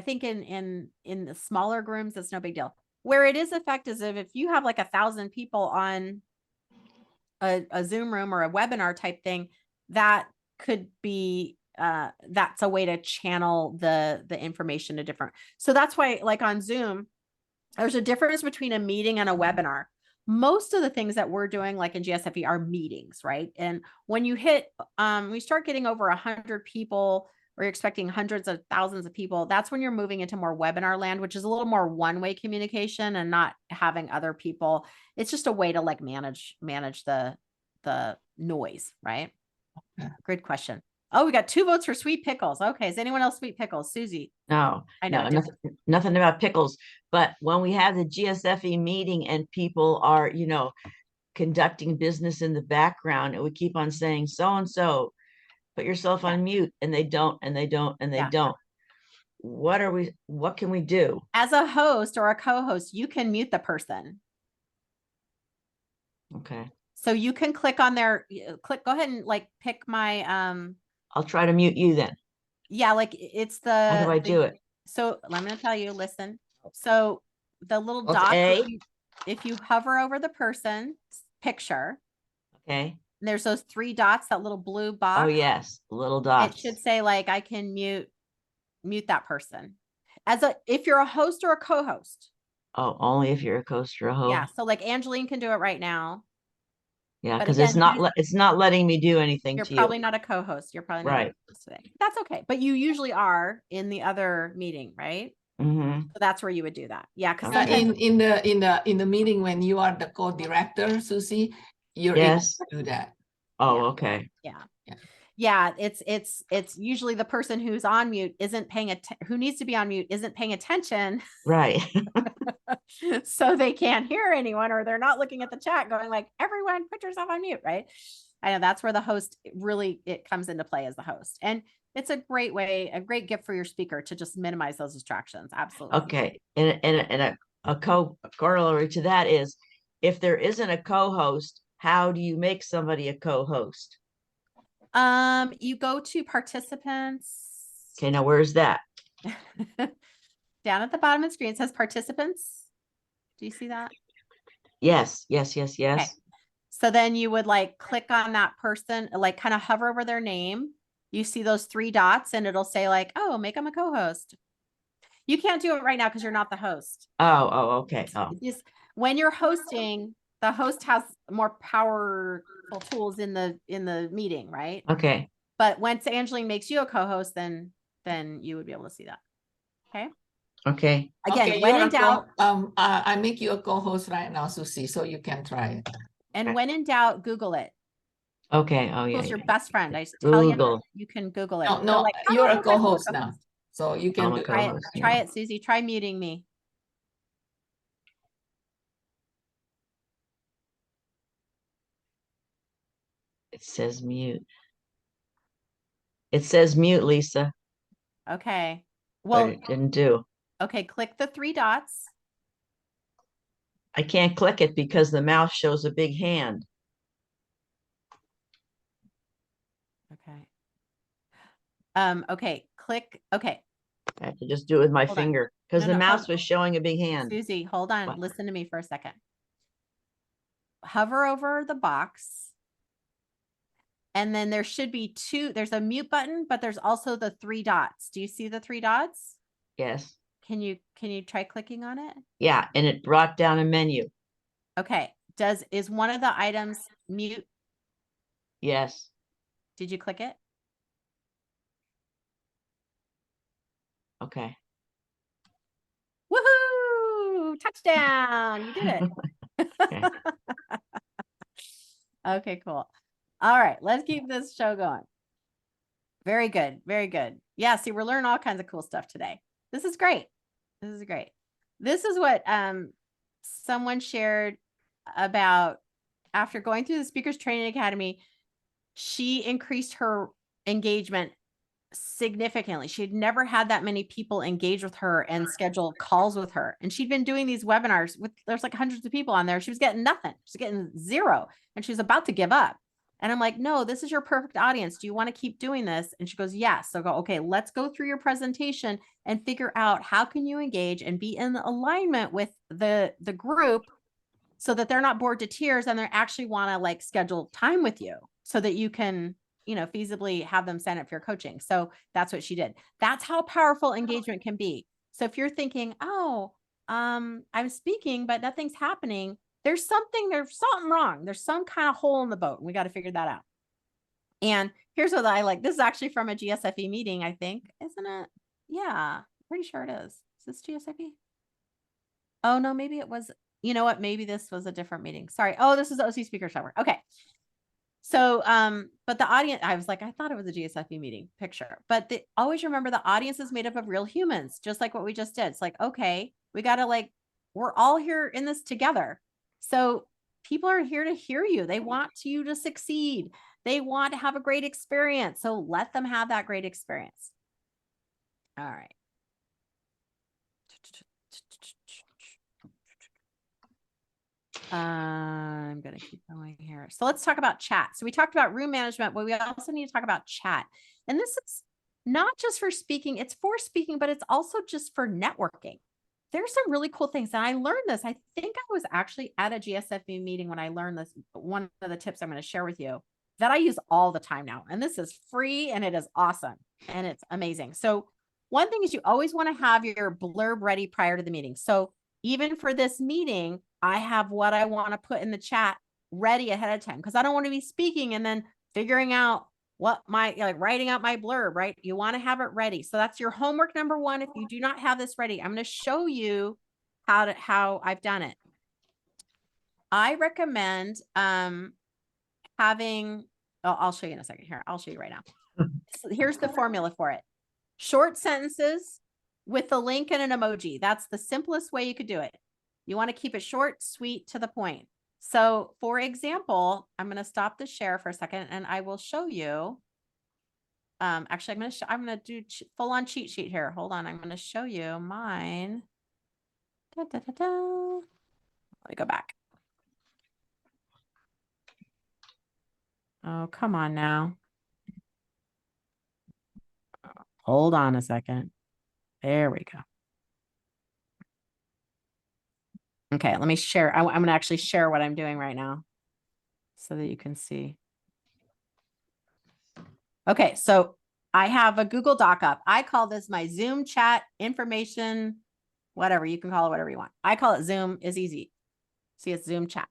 think in the smaller rooms, it's no big deal. Where it is effective is if you have like 1,000 people on a Zoom room or a webinar type thing, that could be that's a way to channel the information to different. So that's why, like on Zoom, there's a difference between a meeting and a webinar. Most of the things that we're doing, like in GSFE, are meetings, right? And when you hit, we start getting over 100 people, or you're expecting hundreds of thousands of people, that's when you're moving into more webinar land, which is a little more one-way communication and not having other people. It's just a way to like manage the noise, right? Yeah. Good question. Oh, we got 2 votes for sweet pickles. Okay, is anyone else sweet pickles? Susie? No, I know, no, it nothing about pickles. But when we have the GSFE meeting and people are, you know, conducting business in the background, and we keep on saying so-and-so, put yourself on mute, and they don't, and they don't, and they Yeah. don't. What can we do? As a host or a co-host, you can mute the person. Okay, So you can click on their go ahead and like pick my I'll try to mute you then. yeah, like it's How do I do it? So I'm going to tell you, listen. So the little Well, it's dot, A. if you hover over the person's picture, Okay. there's those 3 dots, that little blue box. Oh yes, little It dots. should say like, I can mute that person. If you're a host or a co-host. Oh, only if you're a host or a host. Yeah. So like Angeline can do it right now. Yeah, But because again, it's not letting me do anything you're to probably you. not a co-host. You're probably not Right. a co-host today. That's okay. But you usually are in the other meeting, right? Mm-hmm. So that's where you would do that. Yeah. Because Okay. In the meeting when you are the co-director, Susie, you're Yes. able to do that. Oh, Yeah. okay. Yeah. It's usually the person who's on mute who needs to be on mute isn't paying attention. Right. So they can't hear anyone, or they're not looking at the chat going like, everyone put yourself on mute, right? I know that's where the host it comes into play as the host. And it's a great gift for your speaker to just minimize those distractions. Absolutely. Okay. And a corollary to that is, if there isn't a co-host, how do you make somebody a co-host? You go to participants. Okay, now where's that? Down at the bottom of the screen, it says participants. Do you see that? Yes, yes, yes, yes. Okay. So then you would like click on that person, like kind of hover over their name. You see those 3 dots and it'll say like, oh, make them a co-host. You can't do it right now because you're not the host. Oh, okay. Oh, When you're hosting, the host has more powerful tools in the meeting, right? okay. But once Angeline makes you a co-host, then you would be able to see that. Okay. Okay. Again, Okay, when you're in doubt, I make you a co-host right now, Susie, so you can try it. and when in doubt, Google it. Okay. Oh yeah. Google's your Yeah. best friend. I tell you, Google. you can Google it. No, So no, like, how do you're I a make myself co-host now, so you can I'm a do it. Try it. co-host. Try Yeah. it, Susie. Try muting me. It says mute. It says mute, Lisa, Okay. but Well, it didn't do. okay. Click the 3 dots. I can't click it because the mouse shows a big hand. Okay. Okay. Click. Okay. I have to just do it with my Hold on. finger because No, the no, mouse hold was showing a big hand. Susie, hold on. What? Listen to me for a second. Hover over the box. And then there should be 2. There's a mute button, but there's also the 3 dots. Do you see the 3 dots? Yes. Can you try clicking on it? Yeah, and it brought down a menu. Okay. Is one of the items mute? Yes. Did you click it? Okay. Woohoo! Touchdown! You did it. Okay. Okay, cool. All right, let's keep this show going. Very good. Very good. Yeah, see, we're learning all kinds of cool stuff today. This is great. This is great. This is what someone shared about after going through the Speakers Training Academy. She increased her engagement significantly. She'd never had that many people engage with her and schedule calls with her. And she'd been doing these webinars with, there's like hundreds of people on there. She was getting nothing. She's getting zero. And she was about to give up. And I'm like, no, this is your perfect audience. Do you want to keep doing this? And she goes, yes. So I go, okay, let's go through your presentation and figure out how can you engage and be in alignment with the group so that they're not bored to tears and they actually want to like schedule time with you so that you can, you know, feasibly have them sign up for your coaching. So that's what she did. That's how powerful engagement can be. So if you're thinking, oh, I'm speaking, but nothing's happening, there's something wrong. There's some kind of hole in the boat. And we got to figure that out. And here's what I like. This is actually from a GSFE meeting, I think, isn't it? Yeah, pretty sure it is. Is this GSFE? Oh, no, maybe it was, you know what? Maybe this was a different meeting. Sorry. Oh, this is the OC Speaker Shower. Okay. So, but the audience, I was like, I thought it was a GSFE meeting picture, but always remember the audience is made up of real humans, just like what we just did. It's like, okay, we got to like, we're all here in this together. So people are here to hear you. They want you to succeed. They want to have a great experience. So let them have that great experience. All right. I'm going to keep going here. So let's talk about chat. So we talked about room management, but we also need to talk about chat. And this is not just for speaking, it's for speaking, but it's also just for networking. There's some really cool things. And I learned this. I think I was actually at a GSFE meeting when I learned this. One of the tips I'm going to share with you that I use all the time now. And this is free and it is awesome. And it's amazing. So one thing is you always want to have your blurb ready prior to the meeting. So even for this meeting, I have what I want to put in the chat ready ahead of time because I don't want to be speaking and then figuring out what like writing out my blurb, right? You want to have it ready. So that's your homework number one. If you do not have this ready, I'm going to show you how I've done it. I recommend having, I'll show you in a second here. I'll show you right now. So here's the formula for it. Short sentences with the link and an emoji. That's the simplest way you could do it. You want to keep it short, sweet, to the point. So for example, I'm going to stop the share for a second and I will show you. Actually, I'm going to do full on cheat sheet here. Hold on. I'm going to show you mine. Let me go back. Oh, come on now. Hold on a second. There we go. Okay, let me share. I'm going to actually share what I'm doing right now so that you can see. Okay, so I have a Google Doc up. I call this my Zoom chat information, whatever. You can call it whatever you want. I call it Zoom is easy. See, it's Zoom chat.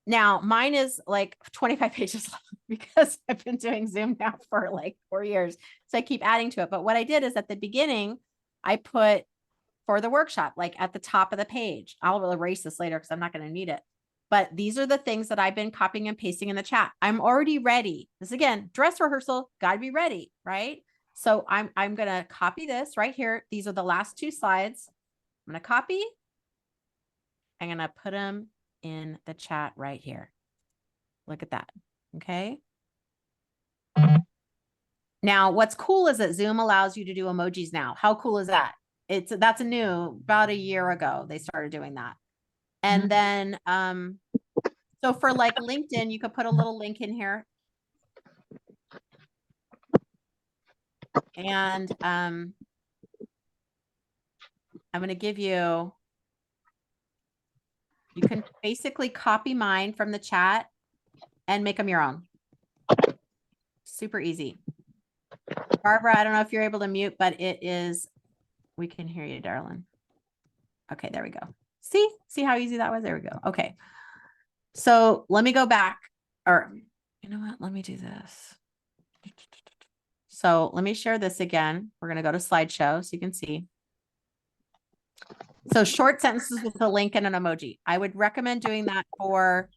Now, mine is like 25 pages long because I've been doing Zoom now for like 4 years. So I keep adding to it. But what I did is at the beginning, I put for the workshop, like at the top of the page. I'll erase this later because I'm not going to need it. But these are the things that I've been copying and pasting in the chat. I'm already ready. This again, dress rehearsal, got to be ready, right? So I'm going to copy this right here. These are the last 2 slides. I'm going to copy. I'm going to put them in the chat right here. Look at that. Okay. Now, what's cool is that Zoom allows you to do emojis now. How cool is that? That's new, about a year ago, they started doing that. And then, so for like LinkedIn, you could put a little link in here. And I'm going to give you, you can basically copy mine from the chat and make them your own. Super easy. Barbara, I don't know if you're able to mute, but it is, we can hear you, darling. Okay, there we go. See how easy that was? There we go. Okay. So let me go back, or you know what? Let me do this. So let me share this again. We're going to go to slideshow so you can see. So short sentences with a link and an emoji. I would recommend doing that for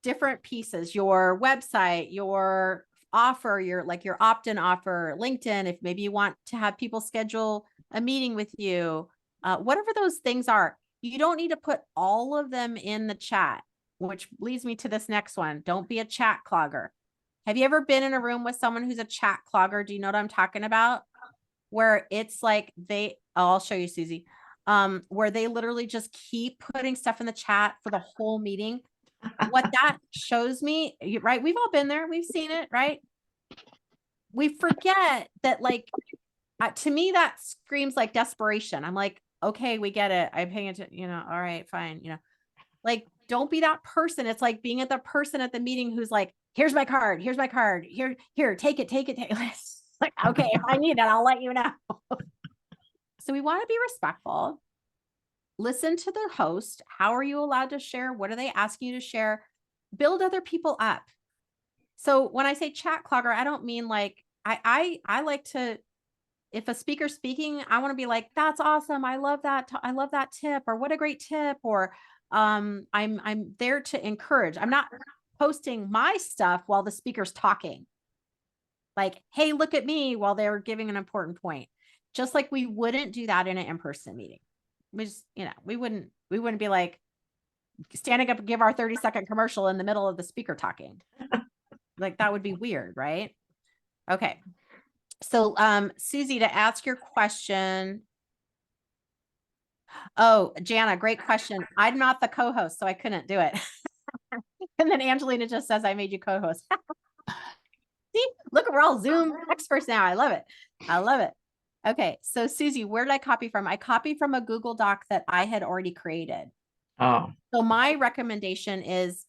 different pieces, your website, your offer, your opt-in offer, LinkedIn, if maybe you want to have people schedule a meeting with you, whatever those things are, you don't need to put all of them in the chat, which leads me to this next one. Don't be a chat clogger. Have you ever been in a room with someone who's a chat clogger? Do you know what I'm talking about? Where it's like I'll show you, Susie, where they literally just keep putting stuff in the chat for the whole meeting. What that shows me, right? We've all been there. We've seen it, right? We forget that, like, to me, that screams like desperation. I'm like, okay, we get it. I'm paying attention, all right, fine. Like, don't be that person. It's like being the person at the meeting who's like, here's my card. Here's my card. Here, take it. Like, okay, if I need it, I'll let you know. So we want to be respectful. Listen to the host. How are you allowed to share? What are they asking you to share? Build other people up. So when I say chat clogger, I don't mean like, I like to, if a speaker's speaking, I want to be like, that's awesome. I love that. I love that tip, or what a great tip. Or I'm there to encourage. I'm not posting my stuff while the speaker's talking. Like, hey, look at me, while they're giving an important point. Just like we wouldn't do that in an in-person meeting. We just, we wouldn't be like standing up and give our 30-second commercial in the middle of the speaker talking. Like, that would be weird, right? Okay. So, Susie, to ask your question. Oh, Jana, great question. I'm not the co-host, so I couldn't do it. And then Angelina just says, I made you co-host. See, look, we're all Zoom experts now. I love it. I love it. Okay. So Susie, where did I copy from? I copied from a Google Doc that I had already created. Oh, So my recommendation is,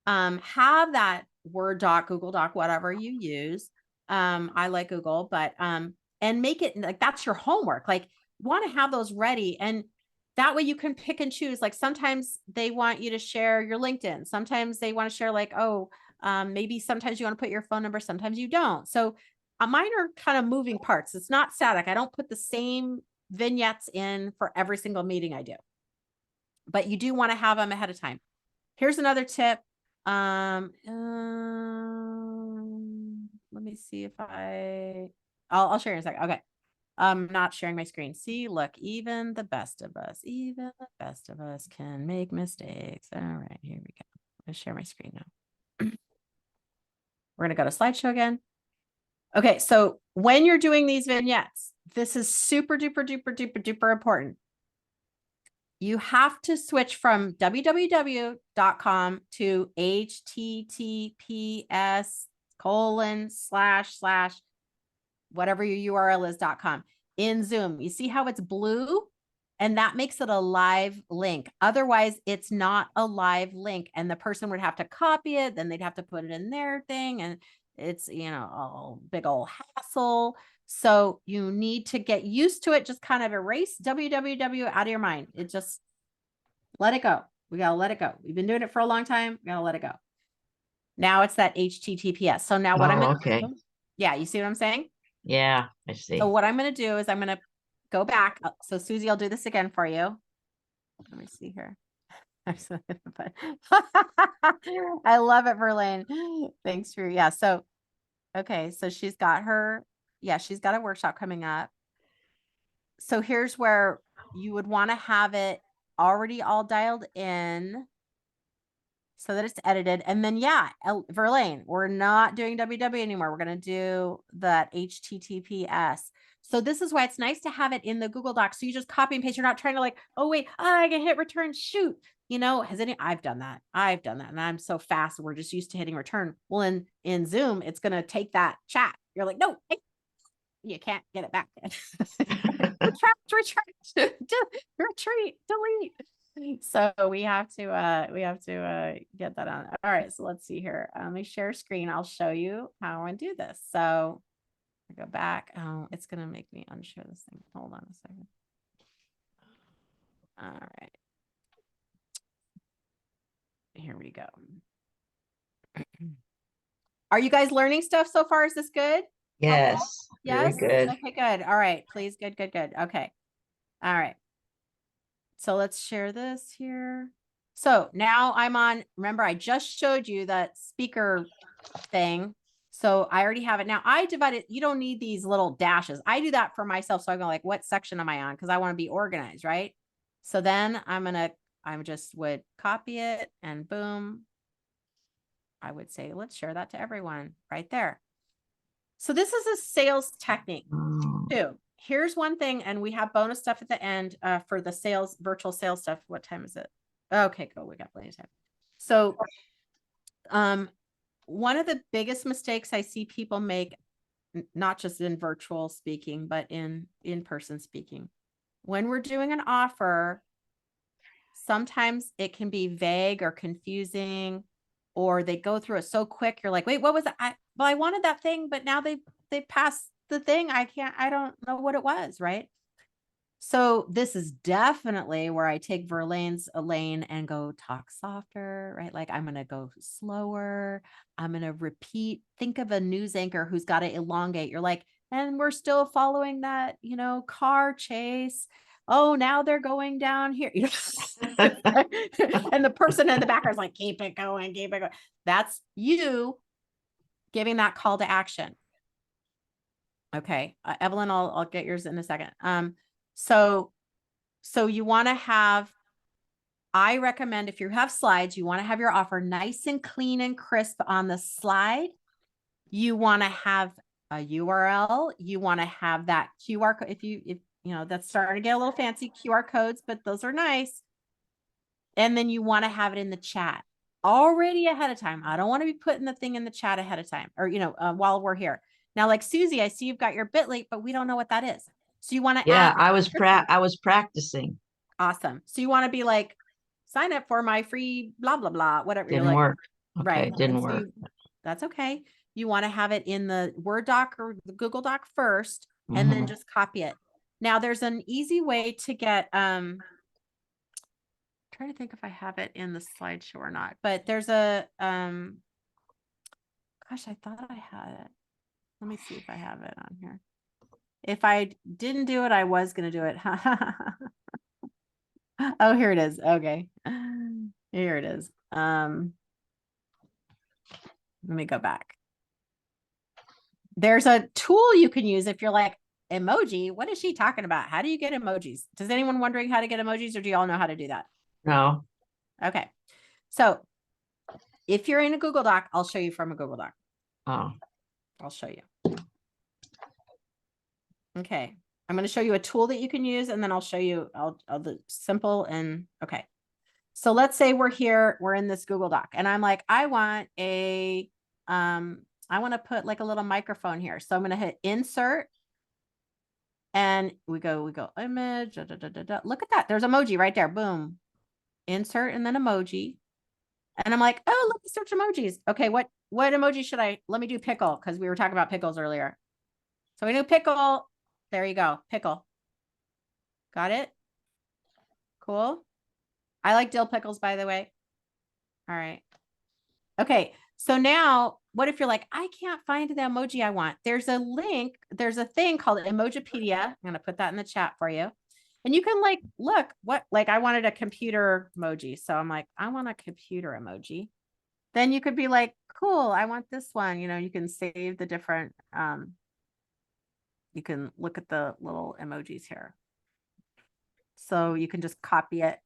have that Word doc, Google Doc, whatever you use. I like Google, but, and make it like, that's your homework. Like, want to have those ready. And that way you can pick and choose. Like, sometimes they want you to share your LinkedIn. Sometimes they want to share like, maybe sometimes you want to put your phone number. Sometimes you don't. So mine are kind of moving parts. It's not static. I don't put the same vignettes in for every single meeting I do, but you do want to have them ahead of time. Here's another tip. Let me see if I'll share in a second. Okay. I'm not sharing my screen. See, look, even the best of us can make mistakes. All right, here we go. I'm gonna share my screen now. We're gonna go to slideshow again. Okay, so when you're doing these vignettes, this is super duper duper duper duper important. You have to switch from www.com to https:// whatever your URL is.com in Zoom. You see how it's blue? And that makes it a live link. Otherwise, it's not a live link. And the person would have to copy it. Then they'd have to put it in their thing. And it's, a big old hassle. So you need to get used to it. Just kind of erase www out of your mind. It just, let it go. We got to let it go. We've been doing it for a long time. We got to let it go. Now it's that HTTPS. So now what I'm going to do, yeah, you see what I'm saying? yeah, I see. So what I'm going to do is I'm going to go back. So Susie, I'll do this again for you. Let me see here. I love it, Verlaine. Thanks for, yeah. So, okay. So she's got a workshop coming up. So here's where you would want to have it already all dialed in so that it's edited. And then, yeah, Verlaine, we're not doing www anymore. We're going to do that HTTPS. So this is why it's nice to have it in the Google Docs. So you just copy and paste. You're not trying to like, oh, wait, I can hit return, shoot. I've done that. And I'm so fast. We're just used to hitting return. Well, in Zoom, it's going to take that chat. You're like, no, you can't get it back. Retreat, delete. So we have to get that on. All right, so let's see here. Let me share screen. I'll show you how I do this. So I go back. Oh, it's gonna make me unshare this thing. Hold on a second. All right. Here we go. Are you guys learning stuff so far? Is this good? Yes. Yes. Very good. Okay, good. All right, please. Good. Okay. All right. So let's share this here. So now I'm on, remember, I just showed you that speaker thing. So I already have it. Now I divided, you don't need these little dashes. I do that for myself. So I go like, what section am I on? Because I want to be organized, right? So then I just would copy it and boom. I would say, let's share that to everyone right there. So this is a sales technique too. Here's one thing, and we have bonus stuff at the end for the sales, virtual sales stuff. What time is it? Okay, cool. We got plenty of time. So one of the biggest mistakes I see people make, not just in virtual speaking, but in-person speaking, when we're doing an offer, sometimes it can be vague or confusing, or they go through it so quick. You're like, wait, what was it? Well, I wanted that thing, but now they passed the thing. I don't know what it was, right? So this is definitely where I take Verlaine's Elaine and go talk softer, right? Like I'm going to go slower. I'm going to repeat. Think of a news anchor who's got to elongate. You're like, and we're still following that, car chase. Oh, now they're going down here. And the person in the background is like, keep it going, keep it going. That's you giving that call to action. Okay. Evelyn, I'll get yours in a second. So you want to have, I recommend if you have slides, you want to have your offer nice and clean and crisp on the slide. You want to have a URL. You want to have that QR code. If that's starting to get a little fancy, QR codes, but those are nice. And then you want to have it in the chat already ahead of time. I don't want to be putting the thing in the chat ahead of time or, while we're here. Now, like Susie, I see you've got your Bitly, but we don't know what that is. So you want to Yeah, add I was practicing. Awesome. So you want to be like, sign up for my free blah, blah, blah, whatever. Didn't You're like, work. Okay, right. didn't And so work. that's okay. You want to have it in the Word doc or the Google Doc first, and then just copy it. Now there's an easy way to get, trying to think if I have it in the slideshow or not, but there's a, gosh, I thought I had it. Let me see if I have it on here. If I didn't do it, I was going to do it. Oh, here it is. Okay. Here it is. Let me go back. There's a tool you can use if you're like, emoji, what is she talking about? How do you get emojis? Does anyone wondering how to get emojis, or do you all know how to do that? No. Okay. So if you're in a Google Doc, I'll show you from a Google Doc. Oh. I'll show you. Okay. I'm going to show you a tool that you can use, and then I'll show you I'll the simple and okay. So let's say we're here, we're in this Google Doc, and I'm like, I want to put like a little microphone here. So I'm going to hit insert, and we go image, Look at that. There's emoji right there. Boom. Insert and then emoji. And I'm like, oh, let me search emojis. Okay. What emoji should let me do pickle, because we were talking about pickles earlier. So we do pickle. There you go. Pickle. Got it? Cool. I like dill pickles, by the way. All right. Okay. So now what if you're like, I can't find the emoji I want? There's a link. There's a thing called Emojipedia. I'm going to put that in the chat for you. And you can like, look I wanted a computer emoji. So I'm like, I want a computer emoji. Then you could be like, cool, I want this one. You can save the different, you can look at the little emojis here. So you can just copy it.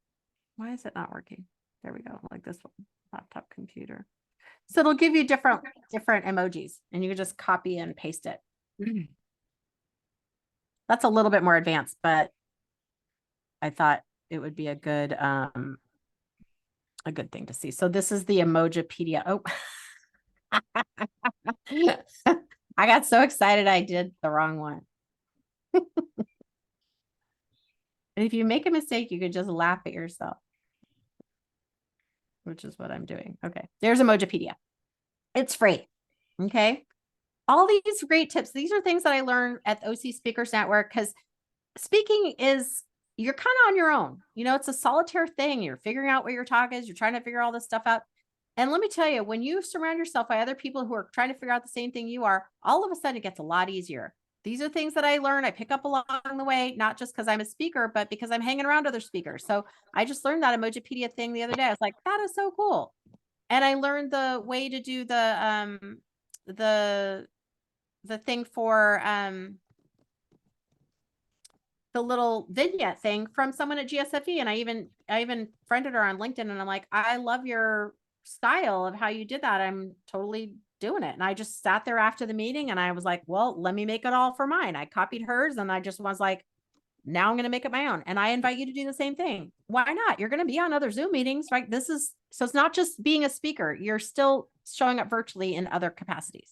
Why is it not working? There we go. Like this one, laptop computer. So it'll give you different emojis, and you can just copy and paste it. That's a little bit more advanced, but I thought it would be a good thing to see. So this is the Emojipedia. Oh, I got so excited I did the wrong one. And if you make a mistake, you could just laugh at yourself, which is what I'm doing. Okay, there's Emojipedia. It's free. Okay. All these great tips. These are things that I learned at the OC Speakers Network, because speaking is, you're kind of on your own. It's a solitaire thing. You're figuring out what your talk is. You're trying to figure all this stuff out. And let me tell you, when you surround yourself by other people who are trying to figure out the same thing you are, all of a sudden it gets a lot easier. these are things that I learn. I pick up along the way, not just because I'm a speaker, but because I'm hanging around other speakers. So I just learned that Emojipedia thing the other day. I was like, that is so cool. And I learned the way to do the thing for the little vignette thing from someone at GSFE. And I even friended her on LinkedIn, and I'm like, I love your style of how you did that. I'm totally doing it. And I just sat there after the meeting and I was like, well, let me make it all for mine. I copied hers and I just was like, now I'm going to make it my own. And I invite you to do the same thing. Why not? You're going to be on other Zoom meetings, right? So it's not just being a speaker. You're still showing up virtually in other capacities.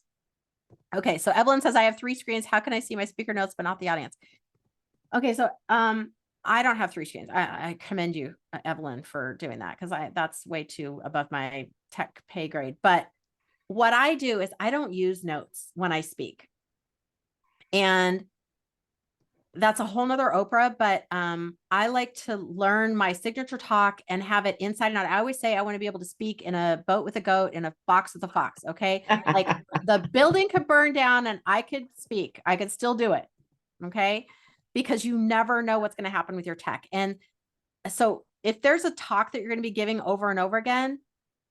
Okay. So Evelyn says, I have 3 screens. How can I see my speaker notes, but not the audience? Okay. So, I don't have 3 screens. I commend you, Evelyn, for doing that, because that's way too above my tech pay grade. But what I do is I don't use notes when I speak. And that's a whole nother Oprah, but I like to learn my signature talk and have it inside and out. I always say I want to be able to speak in a boat with a goat, in a box with a fox. Okay. Like the building could burn down and I could speak. I could still do it. Okay. Because you never know what's going to happen with your tech. And so if there's a talk that you're going to be giving over and over again,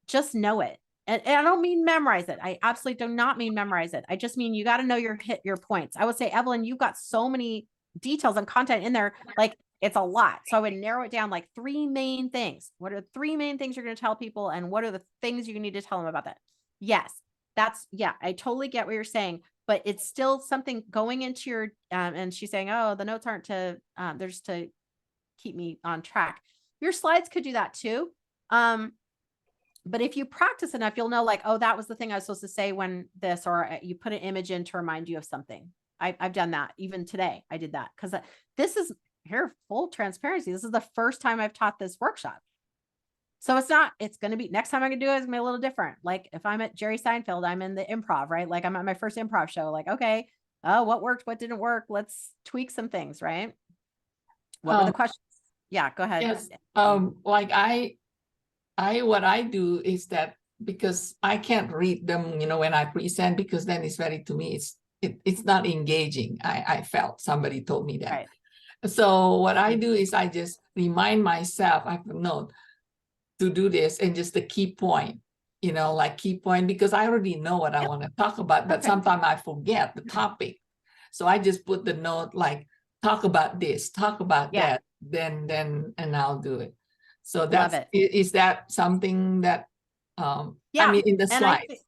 just know it. And I don't mean memorize it. I absolutely do not mean memorize it. I just mean you got to know hit your points. I would say, Evelyn, you've got so many details and content in there. Like it's a lot. So I would narrow it down like 3 main things. What are the 3 main things you're going to tell people? And what are the things you need to tell them about that? Yes, I totally get what you're saying, but it's still something going into your, and she's saying, oh, the notes aren't they're just to keep me on track. Your slides could do that too. But if you practice enough, you'll know like, oh, that was the thing I was supposed to say when this, or you put an image in to remind you of something. I've done that even today. I did that because this is here, full transparency. This is the first time I've taught this workshop. So it's going to be, next time I can do it, it's going to be a little different. Like if I'm at Jerry Seinfeld, I'm in the improv, right? Like I'm at my first improv show, like, okay, what worked, what didn't work? Let's tweak some things, right? What were the questions? Yeah, go ahead. Yes. Like what I do is that, because I can't read them, when I present, because then it's very, to me, it's not engaging. I felt somebody told me that. Right. So what I do is I just remind myself, I have a note to do this, and just the key point, like key point, because I already know what I want to talk about, but sometimes I forget the topic. So I just put the note like, talk about this, talk about that, then, and I'll do it. So is that something that, I mean, in the slides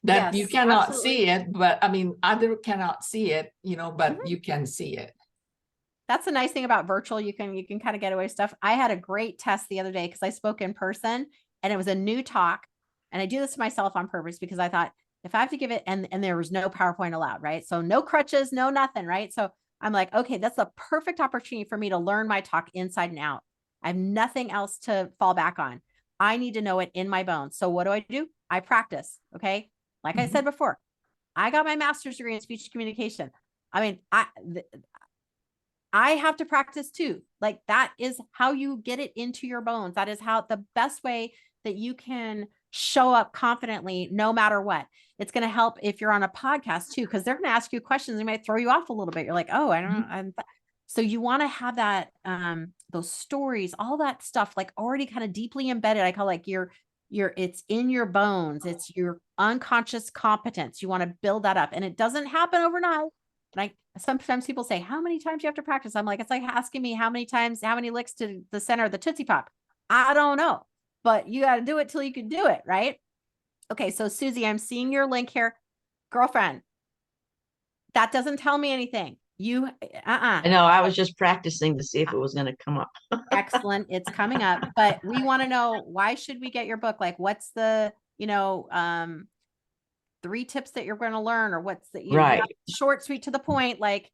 that you cannot see it, but I mean, other cannot see it, but you can see it. That's the nice thing about virtual. You can kind of get away with stuff. I had a great test the other day because I spoke in person and it was a new talk. And I do this to myself on purpose because I thought if I have to give it, and there was no PowerPoint allowed, right? So no crutches, no nothing, right? So I'm like, okay, that's the perfect opportunity for me to learn my talk inside and out. I have nothing else to fall back on. I need to know it in my bones. So what do? I practice. Okay. Like I said before, I got my master's degree in speech communication. I mean, I have to practice too. Like that is how you get it into your bones. That is how the best way that you can show up confidently, no matter what. It's going to help if you're on a podcast too, because they're going to ask you questions. They might throw you off a little bit. You're like, oh, I don't know. So you want to have that, those stories, all that stuff, like already kind of deeply embedded. I call like it's in your bones. It's your unconscious competence. You want to build that up, and it doesn't happen overnight. Like sometimes people say, how many times do you have to practice? I'm like, it's like asking me how many licks to the center of the Tootsie Pop. I don't know, but you got to do it till you can do it. Right. Okay. So Susie, I'm seeing your link here. Girlfriend, that doesn't tell me anything. I know, I was just practicing to see if it was going to come up. Excellent. It's coming up, but we want to know, why should we get your book? Like what's the, 3 tips that you're going to learn, or what's the Right. Short, sweet, to the point, like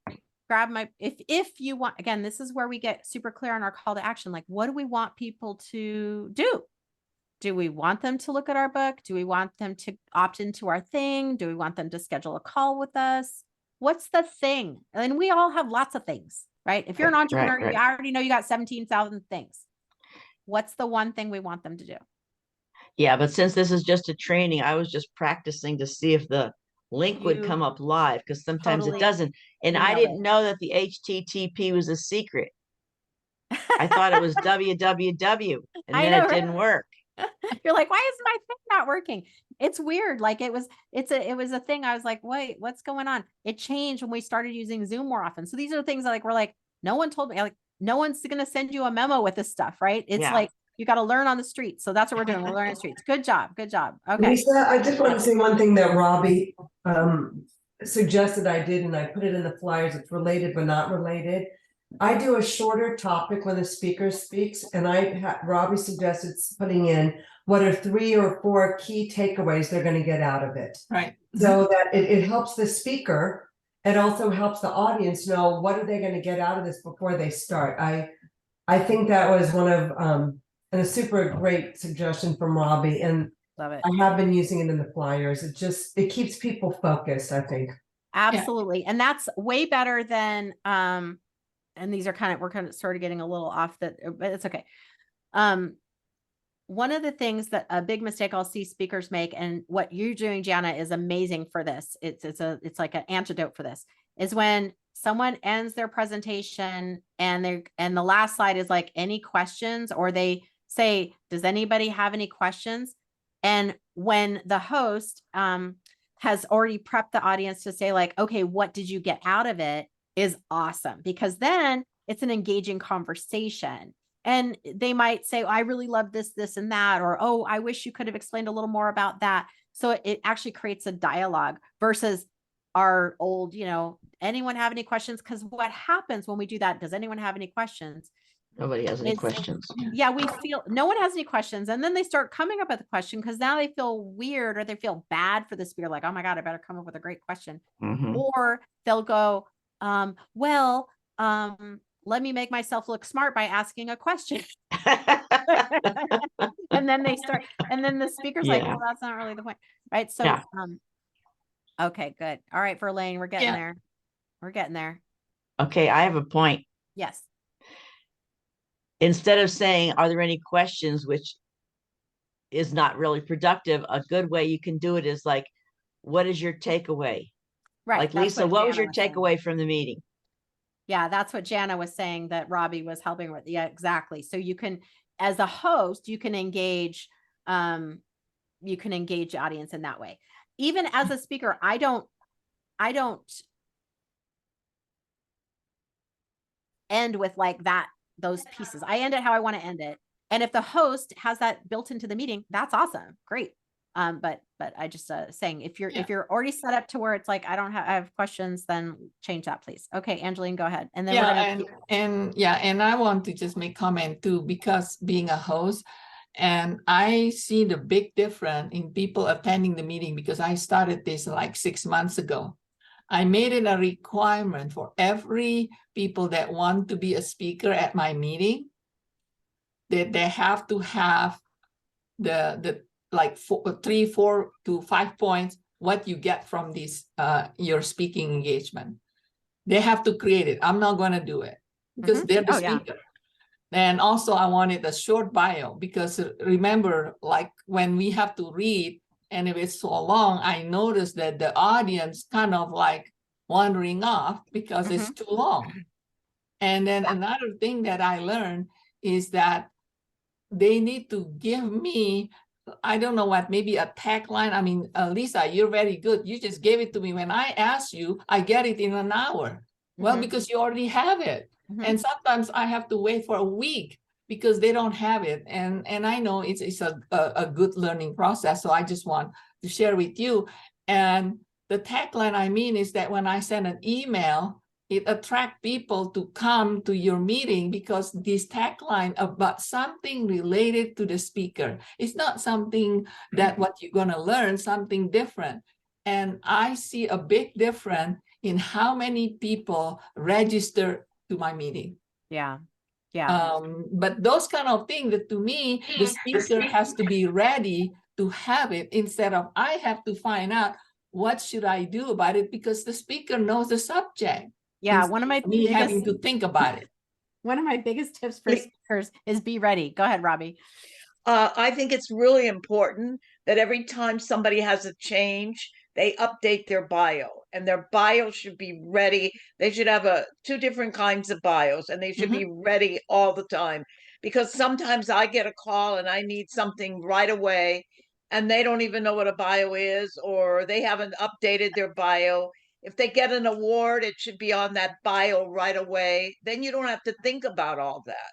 grab my, if you want, again, this is where we get super clear on our call to action. Like, what do we want people to do? Do we want them to look at our book? Do we want them to opt into our thing? Do we want them to schedule a call with us? What's the thing? And we all have lots of things, right? If you're an entrepreneur, Right. you already know you got 17,000 things. What's the one thing we want them to do? Yeah, but since this is just a training, I was just practicing to see if the link would You come up live, because sometimes totally- it doesn't. And you I nailed didn't it. know that the HTTP was a secret. I thought it was www, and I then know, it right? didn't work. You're like, why is my thing not working? It's weird. Like it was a thing. I was like, wait, what's going on? It changed when we started using Zoom more often. So these are things that like, we're like, no one told me, like, no one's going to send you a memo with this stuff, right? It's Yeah. like, you got to learn on the streets. So that's what we're doing. We're learning on the streets. Good job. Good job. Okay. Lisa, I just want to say one thing that Robbie suggested I did, and I put it in the flyers. It's related but not related. I do a shorter topic when the speaker speaks, and Robbie suggested putting in what are 3 or 4 key takeaways they're going to get out of it. Right. So that it helps the speaker. It also helps the audience know what are they going to get out of this before they start. I think that was one of and a super great suggestion from Robbie, and Love it. I have been using it in the flyers. It keeps people focused, I think. Absolutely. And that's way better than, and these are we're kind of sort of getting a little off but it's okay. One of the things that a big mistake I'll see speakers make, and what you're doing, Jana, is amazing for this. It's like an antidote for this, is when someone ends their presentation and the last slide is like, any questions, or they say, does anybody have any questions? And when the host has already prepped the audience to say like, okay, what did you get out of it, is awesome, because then it's an engaging conversation. And they might say, oh, I really love this, this, and that, or, oh, I wish you could have explained a little more about that. So it actually creates a dialogue versus our old, anyone have any questions? Because what happens when we do that? Does anyone have any questions? Nobody has any It's- questions. Yeah, we feel no one has any questions. And then they start coming up with a question because now they feel weird, or they feel bad for the speaker. Like, oh my God, I better come up with a great question. Mhm. Or they'll go, let me make myself look smart by asking a question. And then the speaker's like, Yeah. well, that's not really the point. Right. So, Yeah. Okay, good. All right, Verlaine, we're getting Yeah. there. We're getting there. Okay, I have a point. Yes. Instead of saying, are there any questions, which is not really productive, a good way you can do it is like, what is your takeaway? Right. Like, that's Lisa, what was Jana your saying. takeaway from the meeting? Yeah, that's what Jana was saying that Robbie was helping with. Yeah, exactly. So you can, as a host, you can engage the audience in that way. Even as a speaker, I don't end with like those pieces. I end it how I want to end it. And if the host has that built into the meeting, that's awesome. Great. But I just saying, if you're already set up to where it's like, I have questions, then change that, please. Okay, Angeline, go ahead. And then we're gonna and I want to just make comment too, because being a host, and I see the big difference in people attending the meeting, because I started this like 6 months ago. I made it a requirement for every people that want to be a speaker at my meeting, that they have to have the like 3, 4 to 5 points, what you get from this your speaking engagement. They have to create it. I'm not going to do it because they're the speaker. And also I wanted a short bio, because remember, like when we have to read, and if it's so long, I noticed that the audience kind of like wandering off because it's too long. And then another thing that I learned is that they need to give me, I don't know what, maybe a tagline. I mean, Lisa, you're very good. You just gave it to me. When I ask you, I get it in an hour. Well, because you already have it. And sometimes I have to wait for a week because they don't have it. And I know it's a good learning process. So I just want to share with you. And the tagline I mean is that when I send an email, it attracts people to come to your meeting, because this tagline about something related to the speaker. It's not something that what you're gonna learn, something different. And I see a big difference in how many people register to my meeting. Yeah. Yeah. But those kind of things, that to me, the speaker has to be ready to have it, instead of I have to find out what should I do about it, because the speaker knows the subject. Yeah. One of my me having to think about it. One of my biggest tips for speakers is be ready. Go ahead, Robbie. I think it's really important that every time somebody has a change, they update their bio, and their bio should be ready. They should have two different kinds of bios, and they should be ready all the time. Because sometimes I get a call and I need something right away, and they don't even know what a bio is, or they haven't updated their bio. If they get an award, it should be on that bio right away. Then you don't have to think about all that.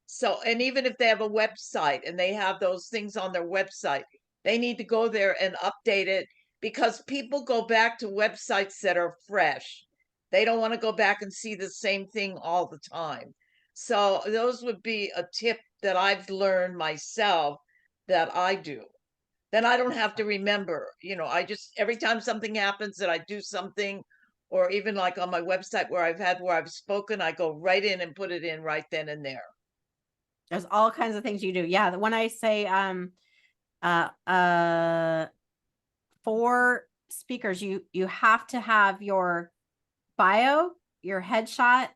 So, and even if they have a website and they have those things on their website, they need to go there and update it, because people go back to websites that are fresh. They don't want to go back and see the same thing all the time. So those would be a tip that I've learned myself that I do. Then I don't have to remember, I just, every time something happens that I do something, or even like on my website where I've spoken, I go right in and put it in right then and there. There's all kinds of things you do. Yeah. When I say, for speakers, you have to have your bio, your headshot,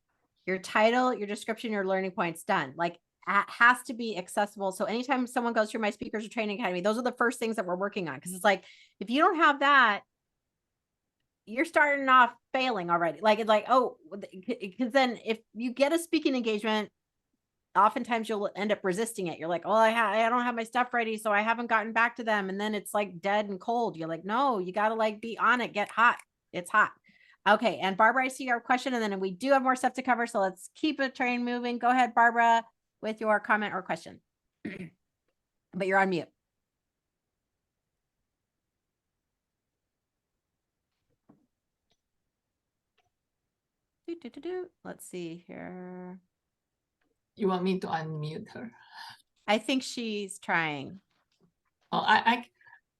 your title, your description, your learning points done. Like, has to be accessible. So anytime someone goes through my Speakers or Training Academy, those are the first things that we're working on. Cause it's like, if you don't have that, you're starting off failing already. Like, it's like, oh, because then if you get a speaking engagement, oftentimes you'll end up resisting it. You're like, oh, I don't have my stuff ready, so I haven't gotten back to them. And then it's like dead and cold. You're like, no, you got to like be on it, get hot. It's hot. Okay. And Barbara, I see your question, and then we do have more stuff to cover. So let's keep the train moving. Go ahead, Barbara, with your comment or question. But you're on mute. Let's see here. You want me to unmute her? I think she's trying. Oh,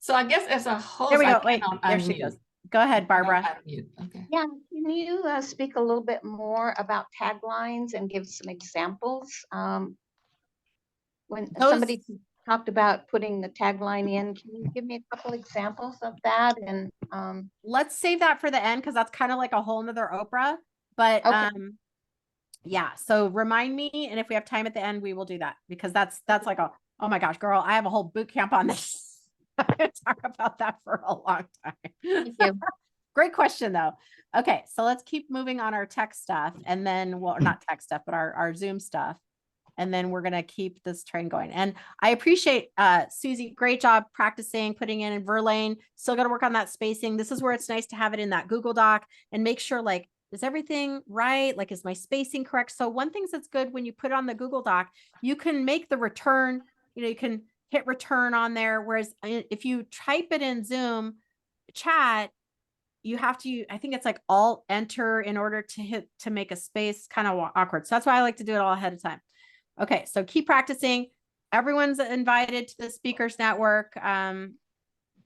so I guess as a host, There we go. I Wait, cannot there she unmute. goes. Go ahead, Barbara. Unmute. Okay. Yeah, can you speak a little bit more about taglines and give some examples? When somebody talked about putting the tagline in, can you give me a couple examples of that? And let's save that for the end, because that's kind of like a whole nother Oprah. But okay. Yeah, so remind me, and if we have time at the end, we will do that, because that's like a, oh my gosh, girl, I have a whole boot camp on this. I could talk about that for a long time. Thank you. Great question though. Okay, so let's keep moving on our tech stuff, and then, well, not tech stuff, but our Zoom stuff. And then we're going to keep this train going. And I appreciate Susie, great job practicing, putting in Verlaine. Still got to work on that spacing. This is where it's nice to have it in that Google Doc and make sure, like, is everything right? Like, is my spacing correct? So one thing that's good when you put it on the Google Doc, you can make the return, you can hit return on there. Whereas if you type it in Zoom chat, you have to, I think it's like Alt Enter in order to make a space, kind of awkward. So that's why I like to do it all ahead of time. Okay, so keep practicing. Everyone's invited to the Speakers Network.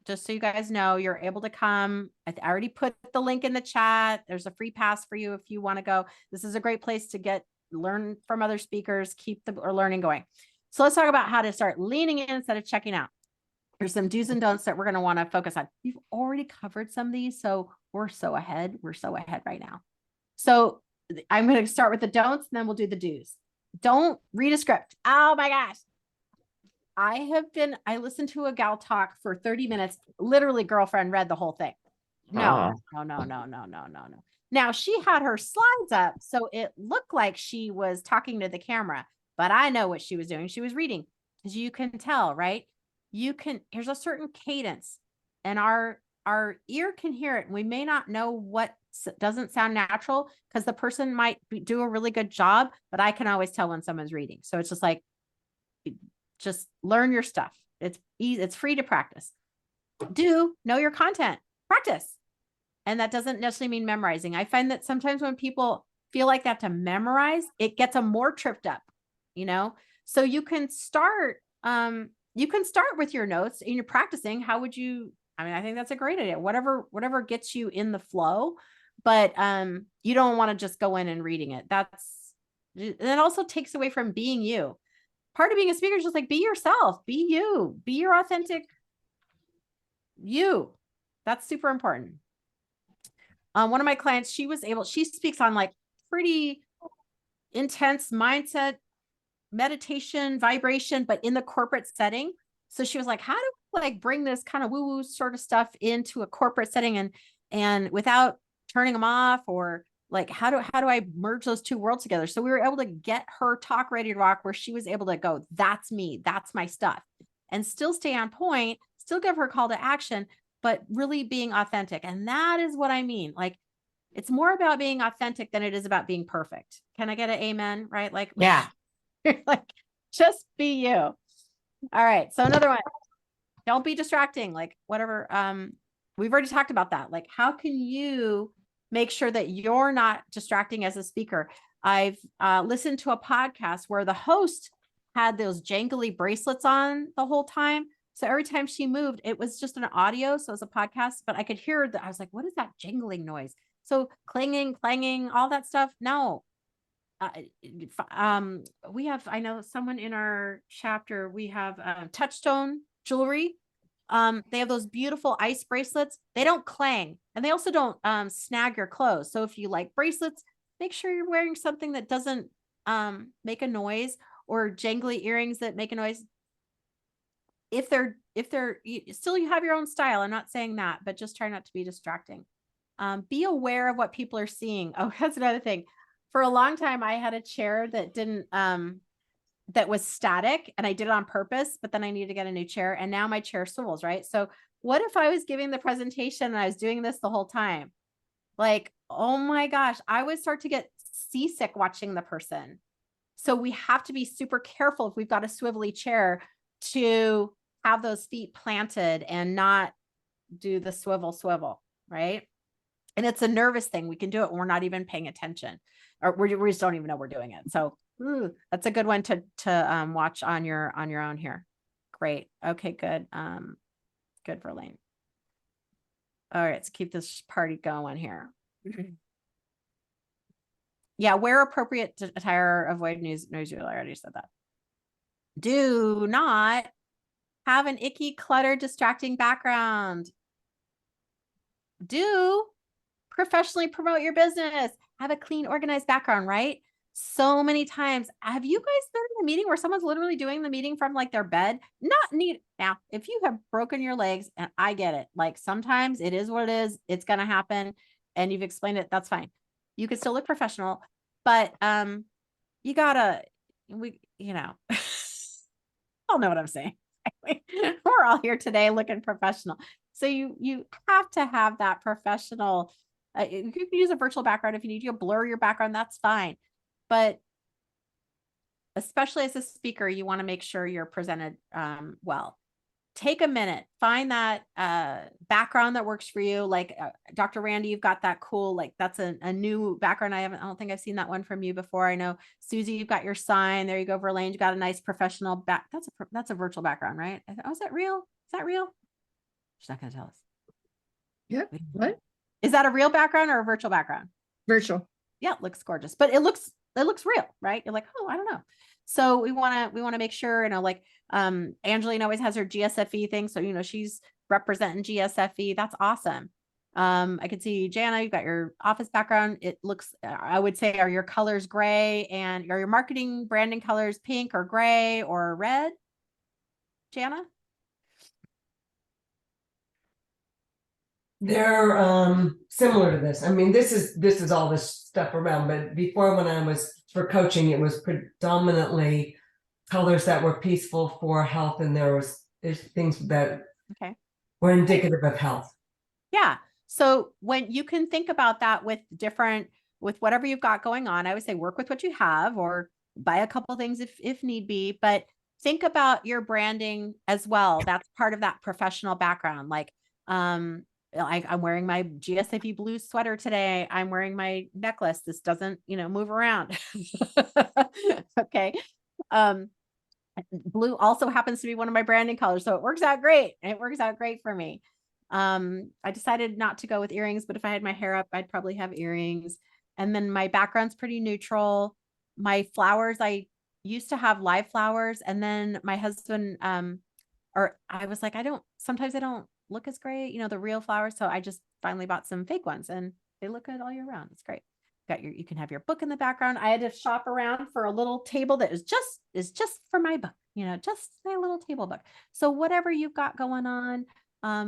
Just so you guys know, you're able to come. I already put the link in the chat. There's a free pass for you if you want to go. This is a great place to learn from other speakers, keep the learning going. So let's talk about how to start leaning in instead of checking out. There's some do's and don'ts that we're going to want to focus on. We've already covered some of these, so we're so ahead. We're so ahead right now. So I'm going to start with the don'ts, and then we'll do the do's. Don't read a script. Oh my gosh. I listened to a gal talk for 30 minutes. Literally, girlfriend read the whole thing. No. Now she had her slides up, so it looked like she was talking to the camera, but I know what she was doing. She was reading, because you can tell, right? Here's a certain cadence, and our ear can hear it. And we may not know what doesn't sound natural, because the person might do a really good job, but I can always tell when someone's reading. So it's just like, just learn your stuff. It's easy. It's free to practice. Do know your content, practice. And that doesn't necessarily mean memorizing. I find that sometimes when people feel like they have to memorize, it gets them more tripped up, so you can start with your notes and you're practicing. How would you, I think that's a great idea. Whatever gets you in the flow, but you don't want to just go in and reading it. That also takes away from being you. Part of being a speaker is just like, be yourself, be you, be your authentic you. That's super important. One of my clients, she speaks on like pretty intense mindset, meditation, vibration, but in the corporate setting. So she was like, how do like bring this kind of woo-woo sort of stuff into a corporate setting and without turning them off, or like how do I merge those two worlds together? So we were able to get her talk Ready to Rock where she was able to go, that's me, that's my stuff, and still stay on point, still give her a call to action, but really being authentic. And that is what I mean. Like, it's more about being authentic than it is about being perfect. Can I get an amen? Right? Like, Yeah. like, just be you. All right. So another one, don't be distracting. Like whatever. We've already talked about that. Like, how can you make sure that you're not distracting as a speaker? I've listened to a podcast where the host had those jangly bracelets on the whole time. So every time she moved, it was just an audio. So it was a podcast, but I could hear that. I was like, what is that jingling noise? So clanging, all that stuff. No. We have, I know someone in our chapter, we have Touchstone jewelry. They have those beautiful ice bracelets. They don't clang, and they also don't snag your clothes. So if you like bracelets, make sure you're wearing something that doesn't make a noise, or jangly earrings that make a noise. If they're still, you have your own style. I'm not saying that, but just try not to be distracting. Be aware of what people are seeing. Oh, that's another thing. For a long time, I had a chair that didn't that was static, and I did it on purpose, but then I needed to get a new chair, and now my chair swivels, right? So what if I was giving the presentation and I was doing this the whole time? Like, oh my gosh, I would start to get seasick watching the person. So we have to be super careful if we've got a swivelly chair to have those feet planted and not do the swivel, right? And it's a nervous thing. We can do it when we're not even paying attention, or we just don't even know we're doing it. So that's a good one to watch on your own here. Great. Okay, good. Good, Verlaine. All right, let's keep this party going here. Yeah, wear appropriate attire, avoid noise. I already said that. Do not have an icky, cluttered, distracting background. Do professionally promote your business. Have a clean, organized background, right? So many times, have you guys been in a meeting where someone's literally doing the meeting from like their bed? Not neat. Now, if you have broken your legs, and I get it, like sometimes it is what it is, it's going to happen, and you've explained it, that's fine. You can still look professional, but you gotta, I'll know what I'm saying. We're all here today looking professional. So you have to have that professional. You can use a virtual background if you need to blur your background, that's fine. But especially as a speaker, you want to make sure you're presented well. Take a minute, find that background that works for you. Like Dr. Randy, you've got that cool, like that's a new background. I don't think I've seen that one from you before. I know Susie, you've got your sign. There you go, Verlaine. You got a nice professional back. That's a virtual background, right? Oh, is that real? Is that real? She's not going to tell us. Yeah. What? Is that a real background or a virtual background? Virtual. Yeah, it looks gorgeous, but it looks real, right? You're like, oh, I don't know. So we want to make sure, like Angeline always has her GSFE thing. So, she's representing GSFE. That's awesome. I can see Jana, you've got your office background. It looks, I would say, are your colors gray, and are your marketing branding colors pink or gray or red? Jana? They're similar to this. I mean, this is all this stuff around, but before, when I was for coaching, it was predominantly colors that were peaceful for health, and there's things that were indicative of health. Yeah. So when you can think about that with whatever you've got going on, I would say work with what you have, or buy a couple things if need be, but think about your branding as well. That's part of that professional background. Like, I'm wearing my GSFE blue sweater today. I'm wearing my necklace. This doesn't, move around. Okay. Blue also happens to be one of my branding colors. So it works out great. It works out great for me. I decided not to go with earrings, but if I had my hair up, I'd probably have earrings. And then my background's pretty neutral. My flowers, I used to have live flowers, and then my husband, I was like, sometimes I don't look as great, the real flowers. So I just finally bought some fake ones, and they look good all year round. It's great. You can have your book in the background. I had to shop around for a little table that is just for my book, just say a little table book. So whatever you've got going on,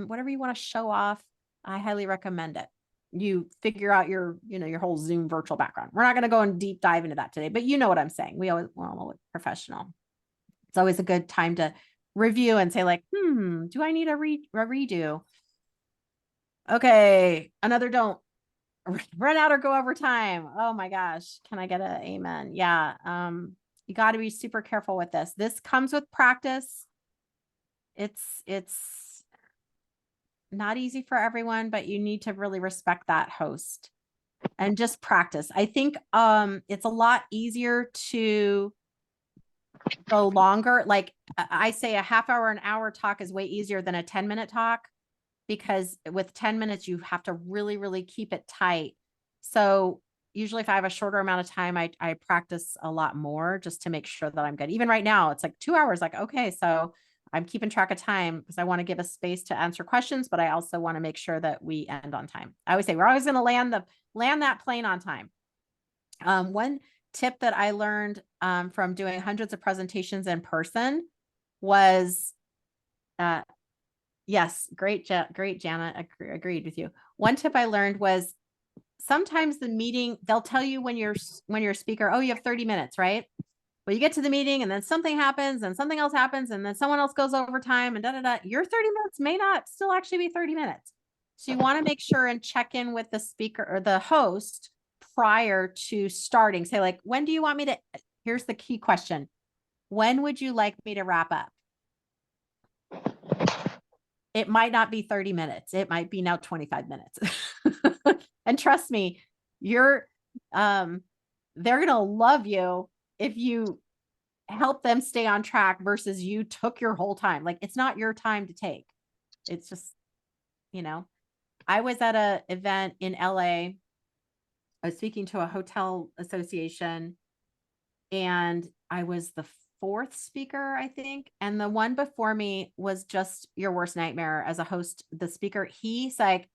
whatever you want to show off, I highly recommend it. You figure out your whole Zoom virtual background. We're not going to go and deep dive into that today, but you know what I'm saying. We always want to look professional. It's always a good time to review and say like, do I need a redo? Okay, another don't run out or go over time. Oh my gosh, can I get an amen? Yeah. You got to be super careful with this. This comes with practice. It's not easy for everyone, but you need to really respect that host and just practice. I think it's a lot easier to go longer. Like I say a half hour, an hour talk is way easier than a 10-minute talk, because with 10 minutes, you have to really, really keep it tight. So usually if I have a shorter amount of time, I practice a lot more just to make sure that I'm good. Even right now, it's like 2 hours. Like, okay, so I'm keeping track of time because I want to give a space to answer questions, but I also want to make sure that we end on time. I always say we're always going to land that plane on time. One tip that I learned from doing hundreds of presentations in person was, yes, great, Janet, agreed with you. One tip I learned was sometimes the meeting, they'll tell you when you're a speaker, oh, you have 30 minutes, right? Well, you get to the meeting and then something happens and something else happens and then someone else goes over time and your 30 minutes may not still actually be 30 minutes. So you want to make sure and check in with the speaker or the host prior to starting. Say like, when do you want me to, here's the key question. When would you like me to wrap up? It might not be 30 minutes. It might be now 25 minutes. And trust me, they're going to love you if you help them stay on track versus you took your whole time. Like it's not your time to take. It's just, I was at an event in LA. I was speaking to a hotel association and I was the fourth speaker, I think. And the one before me was just your worst nightmare as a host. The speaker, he's like,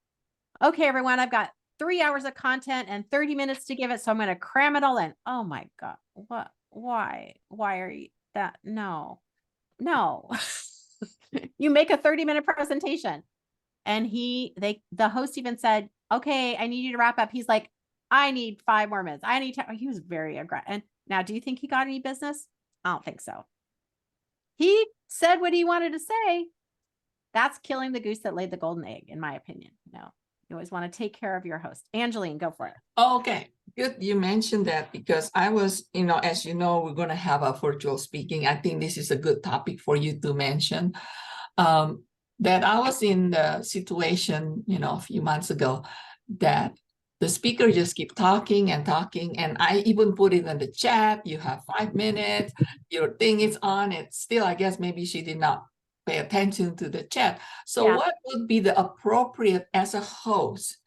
okay, everyone, I've got 3 hours of content and 30 minutes to give it. So I'm going to cram it all in. Oh my God. What? Why are you that? No. You make a 30-minute presentation. And the host even said, okay, I need you to wrap up. He's like, I need 5 more minutes. He was very aggressive. And now, do you think he got any business? I don't think so. He said what he wanted to say. That's killing the goose that laid the golden egg, in my opinion. No, you always want to take care of your host. Angeline, go for it. Okay, good. You mentioned that because I was, as you know, we're going to have a virtual speaking. I think this is a good topic for you to mention. That I was in the situation, a few months ago, that the speaker just keep talking and talking. And I even put it in the chat, you have 5 minutes, your thing is on. It's still, I guess, maybe she did not pay attention to the chat. So what would be the appropriate as a host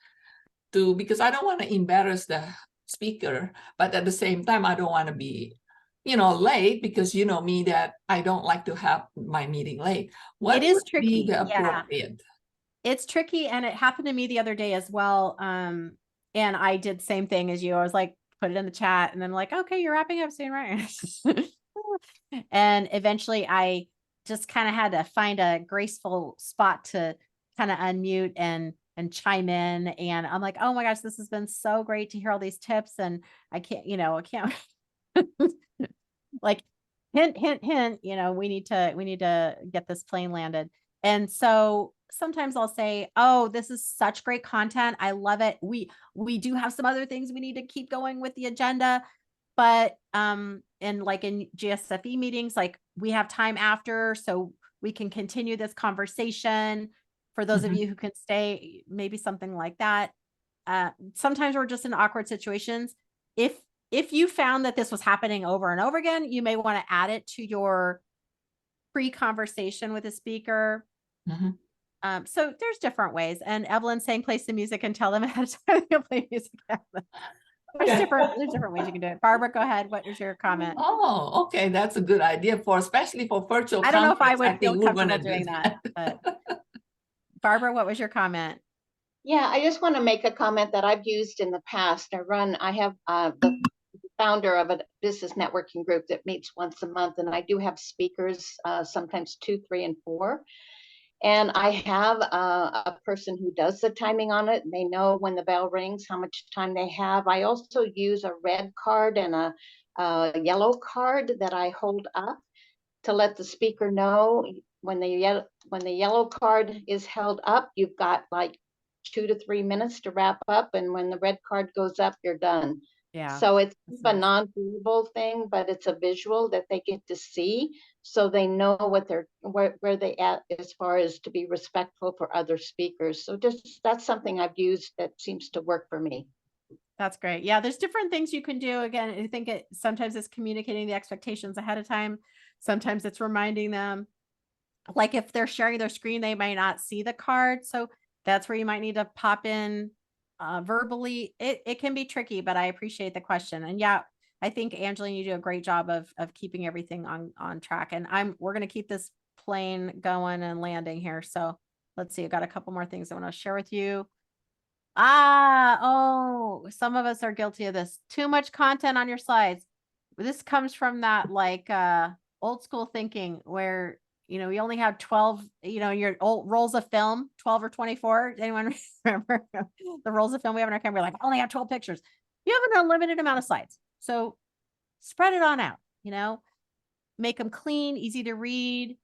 to, because I don't want to embarrass the speaker, but at the same time, I don't want to be late, because you know me that I don't like to have my meeting late. What is would tricky. be the appropriate? It's tricky, and it happened to me the other day as well. And I did the same thing as you. I was like, put it in the chat, and then like, okay, you're wrapping up soon, right? And eventually, I just kind of had to find a graceful spot to kind of unmute and chime in. And I'm like, oh my gosh, this has been so great to hear all these tips, and I can't. Like hint, we need to get this plane landed. And so sometimes I'll say, oh, this is such great content. I love it. We do have some other things we need to keep going with the agenda, but and like in GSFE meetings, like we have time after, so we can continue this conversation. For those of you who can stay, maybe something like that. Sometimes we're just in awkward situations. If you found that this was happening over and over again, you may want to add it to your pre-conversation with a speaker. So there's different ways. And Evelyn's saying, play some music and tell them ahead of time you'll play music. There's different ways you can do it. Barbara, go ahead. What was your comment? Oh, okay. That's a good idea especially for virtual. I don't know if I would feel comfortable doing that. But Barbara, what was your comment? Yeah, I just want to make a comment that I've used in the past. I have the founder of a business networking group that meets once a month, and I do have speakers, sometimes 2, 3, and 4. And I have a person who does the timing on it. They know when the bell rings, how much time they have. I also use a red card and a yellow card that I hold up to let the speaker know when the yellow card is held up, you've got like 2 to 3 minutes to wrap up. And when the red card goes up, you're done. Yeah. So it's that's a nice. non-verbal thing, but it's a visual that they get to see, so they know what they're where they at as far as to be respectful for other speakers. So just that's something I've used that seems to work for me. That's great. Yeah, there's different things you can do. Again, I think sometimes it's communicating the expectations ahead of time. Sometimes it's reminding them, like if they're sharing their screen, they might not see the card. So that's where you might need to pop in verbally. It can be tricky, but I appreciate the question. And yeah, I think Angeline, you do a great job of keeping everything on track. And we're going to keep this plane going and landing here. So let's see, I've got a couple more things I want to share with you. Oh, some of us are guilty of this. Too much content on your slides. This comes from that like old school thinking where, you only have 12, your old rolls of film, 12 or 24. Anyone remember the rolls of film we have on our camera? We're like, I only have 12 pictures. You have an unlimited amount of slides. So spread it on out, make them clean, easy to read,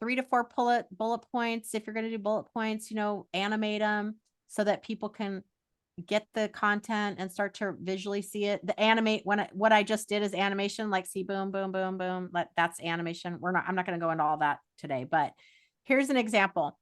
3 to 4 bullet points. If you're going to do bullet points, animate them so that people can get the content and start to visually see it. The animate what I just did is animation, like see boom, boom, boom, boom. That's animation. I'm not going to go into all that today, but here's an example.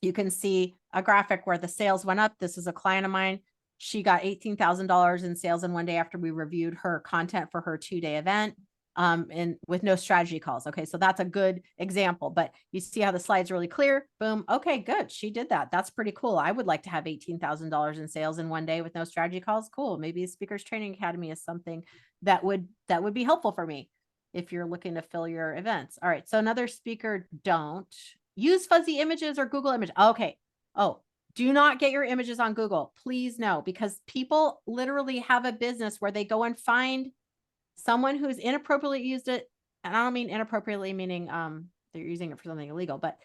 You can see a graphic where the sales went up. This is a client of mine. She got $18,000 in sales in one day after we reviewed her content for her 2-day event. And with no strategy calls. Okay. So that's a good example, but you see how the slide's really clear. Boom. Okay, good. She did that. That's pretty cool. I would like to have $18,000 in sales in one day with no strategy calls. Cool. Maybe a Speakers Training Academy is something that would be helpful for me if you're looking to fill your events. All right. So another speaker, don't use fuzzy images or Google image. Okay. Oh, do not get your images on Google. Please no, because people literally have a business where they go and find someone who's inappropriately used it. And I don't mean inappropriately meaning they're using it for something illegal, but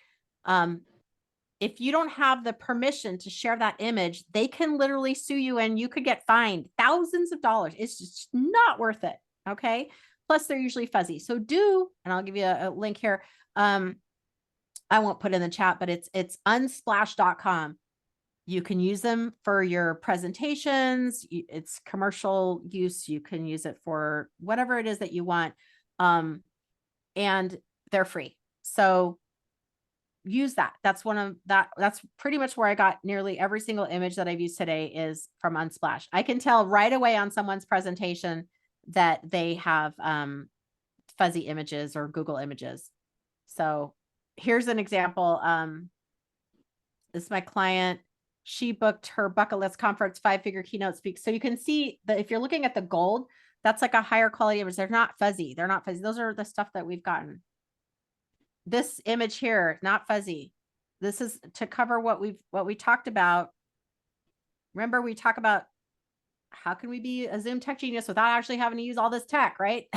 if you don't have the permission to share that image, they can literally sue you and you could get fined thousands of dollars. It's just not worth it. Okay. Plus they're usually fuzzy. So and I'll give you a link here. I won't put in the chat, but it's unsplash.com. You can use them for your presentations. It's commercial use. You can use it for whatever it is that you want. And they're free. So use that. That's pretty much where I got nearly every single image that I've used today is from Unsplash. I can tell right away on someone's presentation that they have fuzzy images or Google images. So here's an example. This is my client. She booked her bucket list conference 5-figure keynote speak. So you can see that if you're looking at the gold, that's like a higher quality image. They're not fuzzy. They're not fuzzy. Those are the stuff that we've gotten. This image here, not fuzzy. This is to cover what we talked about. Remember, we talk about how can we be a Zoom tech genius without actually having to use all this tech, right?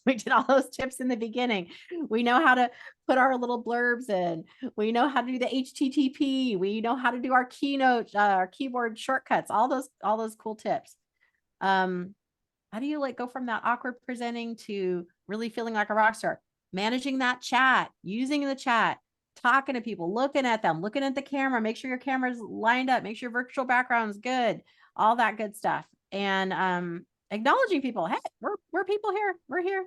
We did all those tips in the beginning. We know how to put our little blurbs in. We know how to do the HTTP. We know how to do our keynote, our keyboard shortcuts, all those cool tips. How do you go from that awkward presenting to really feeling like a rock star? Managing that chat, using the chat, talking to people, looking at them, looking at the camera, make sure your camera's lined up, make sure your virtual background's good, all that good stuff. And acknowledging people. Hey, we're people here. We're here.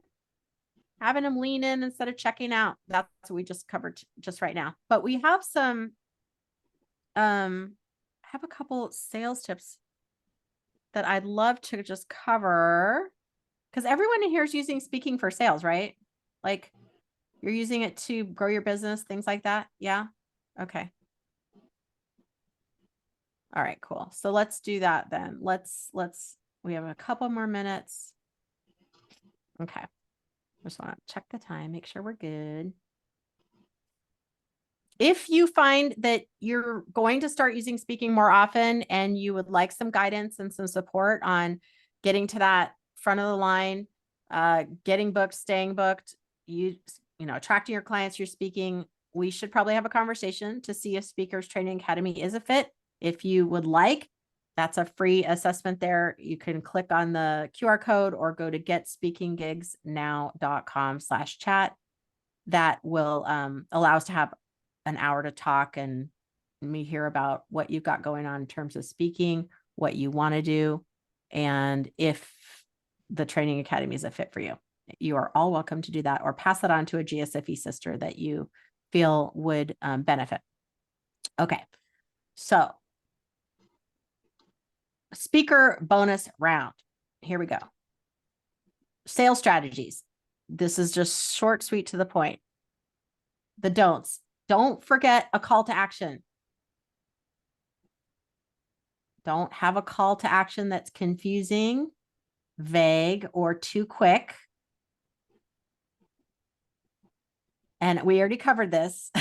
Having them lean in instead of checking out. That's what we just covered just right now. But we have some, have a couple sales tips that I'd love to just cover, because everyone in here is using speaking for sales, right? Like you're using it to grow your business, things like that. Yeah. Okay. All right, cool. So let's do that then. We have a couple more minutes. Okay. Just want to check the time, make sure we're good. If you find that you're going to start using speaking more often and you would like some guidance and some support on getting to that front of the line, getting booked, staying booked, you know, attracting your clients, you're speaking, we should probably have a conversation to see if Speakers Training Academy is a fit. If you would like, that's a free assessment there. You can click on the QR code or go to getspeakinggigsnow.com/chat. That will allow us to have an hour to talk and me hear about what you've got going on in terms of speaking, what you want to do, and if the training academy is a fit for you. You are all welcome to do that or pass that on to a GSFE sister that you feel would benefit. Okay, so speaker bonus round. Here we go. Sales strategies. This is just short, sweet, to the point. The don'ts. Don't forget a call to action. Don't have a call to action that's confusing, vague, or too quick. And we already covered this.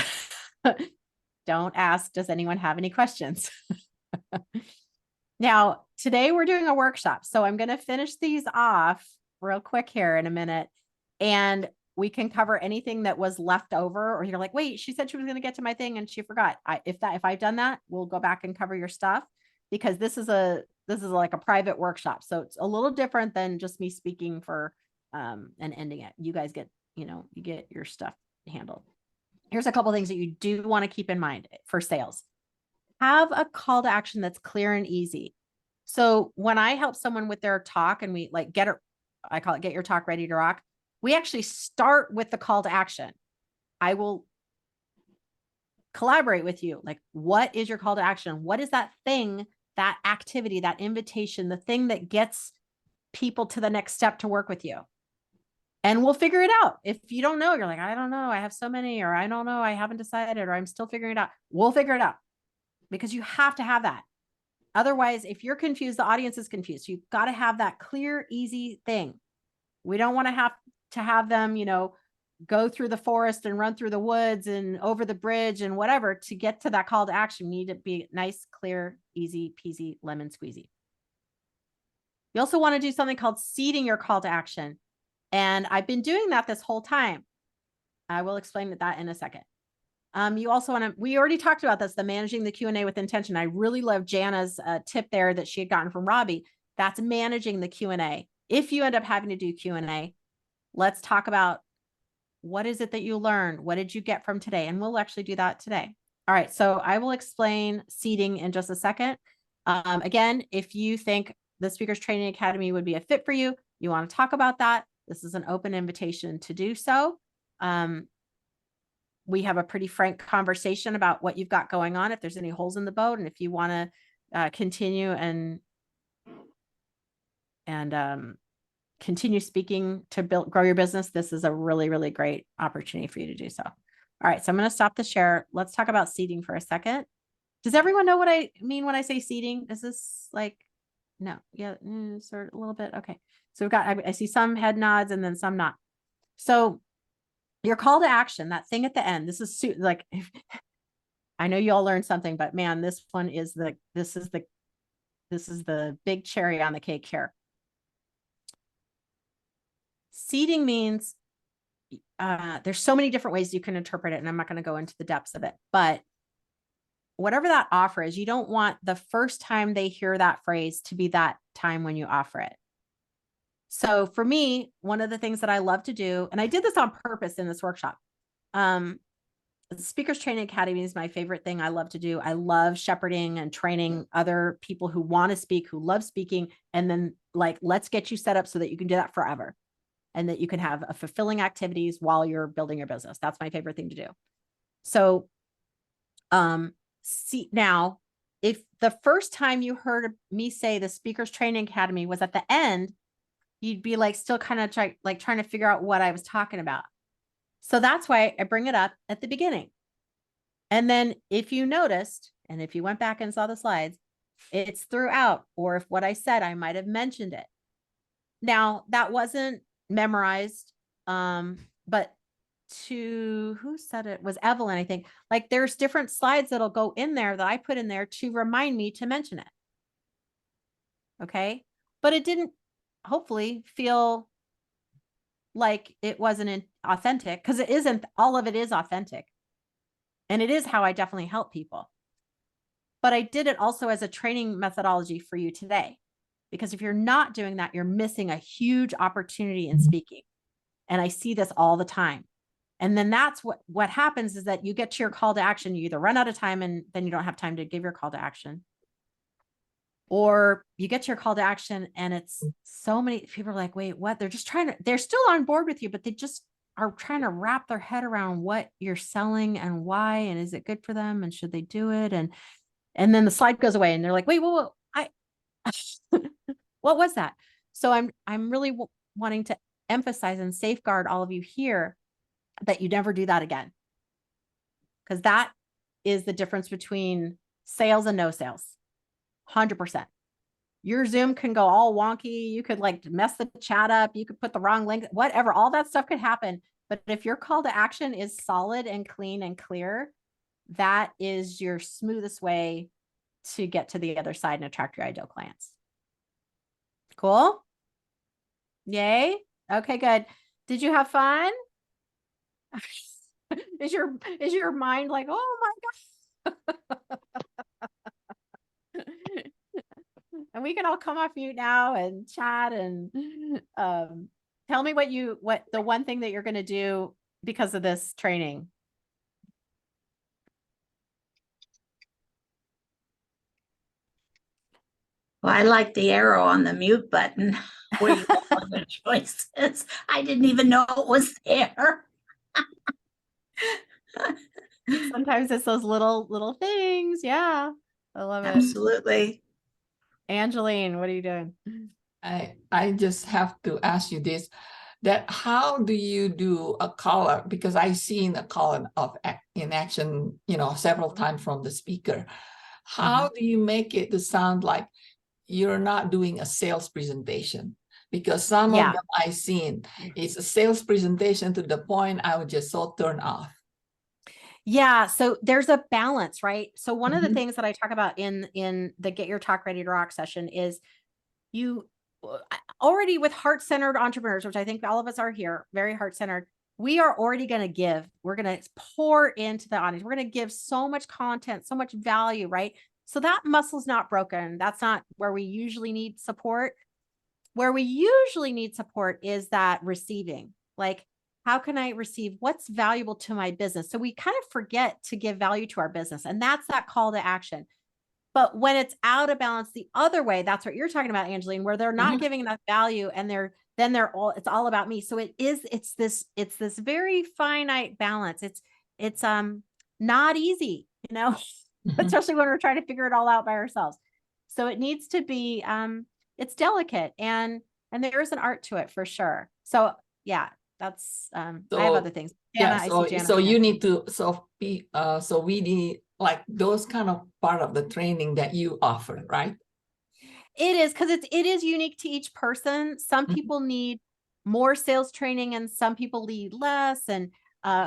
Don't ask, does anyone have any questions? Now, today we're doing a workshop. So I'm going to finish these off real quick here in a minute. And we can cover anything that was left over, or you're like, wait, she said she was going to get to my thing and she forgot. If I've done that, we'll go back and cover your stuff, because this is like a private workshop. So it's a little different than just me speaking for and ending it. You guys get, you get your stuff handled. Here's a couple of things that you do want to keep in mind for sales. Have a call to action that's clear and easy. So when I help someone with their talk and we like I call it get your talk ready to rock. We actually start with the call to action. I will collaborate with you. Like, what is your call to action? What is that thing, that activity, that invitation, the thing that gets people to the next step to work with you? And we'll figure it out. If you don't know, you're like, I don't know, I have so many, or I don't know, I haven't decided, or I'm still figuring it out. We'll figure it out, because you have to have that. Otherwise, if you're confused, the audience is confused. You've got to have that clear, easy thing. We don't want to have them, go through the forest and run through the woods and over the bridge and whatever to get to that call to action. We need to be nice, clear, easy peasy, lemon squeezy. You also want to do something called seeding your call to action. And I've been doing that this whole time. I will explain that in a second. You also want to, we already talked about this, the managing the Q&A with intention. I really love Jana's tip there that she had gotten from Robbie. That's managing the Q&A. If you end up having to do Q&A, let's talk about what is it that you learned? What did you get from today? And we'll actually do that today. All right, so I will explain seeding in just a second. Again, if you think the Speakers Training Academy would be a fit for you, you want to talk about that, this is an open invitation to do so. We have a pretty frank conversation about what you've got going on, if there's any holes in the boat, and if you want to continue and continue speaking to grow your business, this is a really, really great opportunity for you to do so. All right, so I'm going to stop the share. Let's talk about seeding for a second. Does everyone know what I mean when I say seeding? Is this like, no, yeah, sort of a little bit. Okay, so we've got, I see some head nods and then some not. So your call to action, that thing at the end, this is like, I know you all learned something, but man, this one is this is the big cherry on the cake here. Seeding means there's so many different ways you can interpret it, and I'm not going to go into the depths of it, but whatever that offer is, you don't want the first time they hear that phrase to be that time when you offer it. So for me, one of the things that I love to do, and I did this on purpose in this workshop, the Speakers Training Academy is my favorite thing I love to do. I love shepherding and training other people who want to speak, who love speaking, and then like, let's get you set up so that you can do that forever and that you can have a fulfilling activities while you're building your business. That's my favorite thing to do. So see, now, if the first time you heard me say the Speakers Training Academy was at the end, you'd be like still kind of trying to figure out what I was talking about. So that's why I bring it up at the beginning. And then if you noticed, and if you went back and saw the slides, it's throughout, or if what I said, I might have mentioned it. Now that wasn't memorized, but who said it was Evelyn, I think. Like there's different slides that'll go in there that I put in there to remind me to mention it. Okay. But it didn't hopefully feel like it wasn't authentic, because it isn't. All of it is authentic. And it is how I definitely help people. But I did it also as a training methodology for you today, because if you're not doing that, you're missing a huge opportunity in speaking. And I see this all the time. And then that's what happens is that you get to your call to action. You either run out of time and then you don't have time to give your call to action, or you get to your call to action and it's so many people are like, wait, what? They're just they're still on board with you, but they just are trying to wrap their head around what you're selling and why, and is it good for them? And should they do it? And then the slide goes away and they're like, wait, whoa, what was that? So I'm really wanting to emphasize and safeguard all of you here that you never do that again. Because that is the difference between sales and no sales. 100%. Your Zoom can go all wonky. You could like mess the chat up. You could put the wrong link, whatever, all that stuff could happen. But if your call to action is solid and clean and clear, that is your smoothest way to get to the other side and attract your ideal clients. Cool. Yay. Okay, good. Did you have fun? Is your mind like, oh my gosh? And we can all come off mute now and chat and tell me what the one thing that you're going to do because of this training. Well, I like the arrow on the mute button where you have other choices. I didn't even know it was there. Sometimes it's those little things. Yeah. I love it. Absolutely. Angeline, what are you doing? I just have to ask you this, that how do you do a call? Because I've seen a call in action, several times from the speaker. How do you make it to sound like you're not doing a sales presentation? Because some of them I've seen, it's a sales presentation to the point I would just so turn off. Yeah. So there's a balance, right? So one of the things that I talk about in the Get Your Talk Ready to Rock session is you already with heart-centered entrepreneurs, which I think all of us are here, very heart-centered. We are already going to give. We're going to pour into the audience. We're going to give so much content, so much value, right? So that muscle's not broken. That's not where we usually need support. Where we usually need support is that receiving. Like, how can I receive what's valuable to my business? So we kind of forget to give value to our business. And that's that call to action. But when it's out of balance the other way, that's what you're talking about, Angeline, where they're not giving enough value and it's all about me. So it's this very finite balance. It's not easy, especially when we're trying to figure it all out by ourselves. So it needs to be, it's delicate and there is an art to it for sure. So yeah, that's, I have other things. Jana, I see Jana. So you need to, so we need like those kind of part of the training that you offer, right? It is, because it is unique to each person. Some people need more sales training and some people need less. And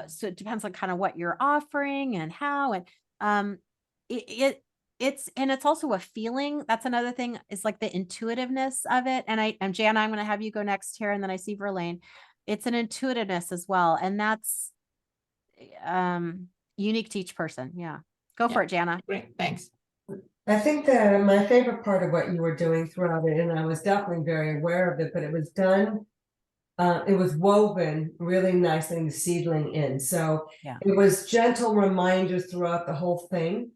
so it depends on kind of what you're offering and how. And it's also a feeling. That's another thing, is like the intuitiveness of it. And Jana, I'm going to have you go next here. And then I see Verlaine. It's an intuitiveness as well. And that's unique to each person. Yeah. Go for it, Jana. Great, thanks. I think that my favorite part of what you were doing throughout it, and I was definitely very aware of it, but it was done, it was woven really nicely in the seedling in. So it was gentle reminders throughout the whole thing.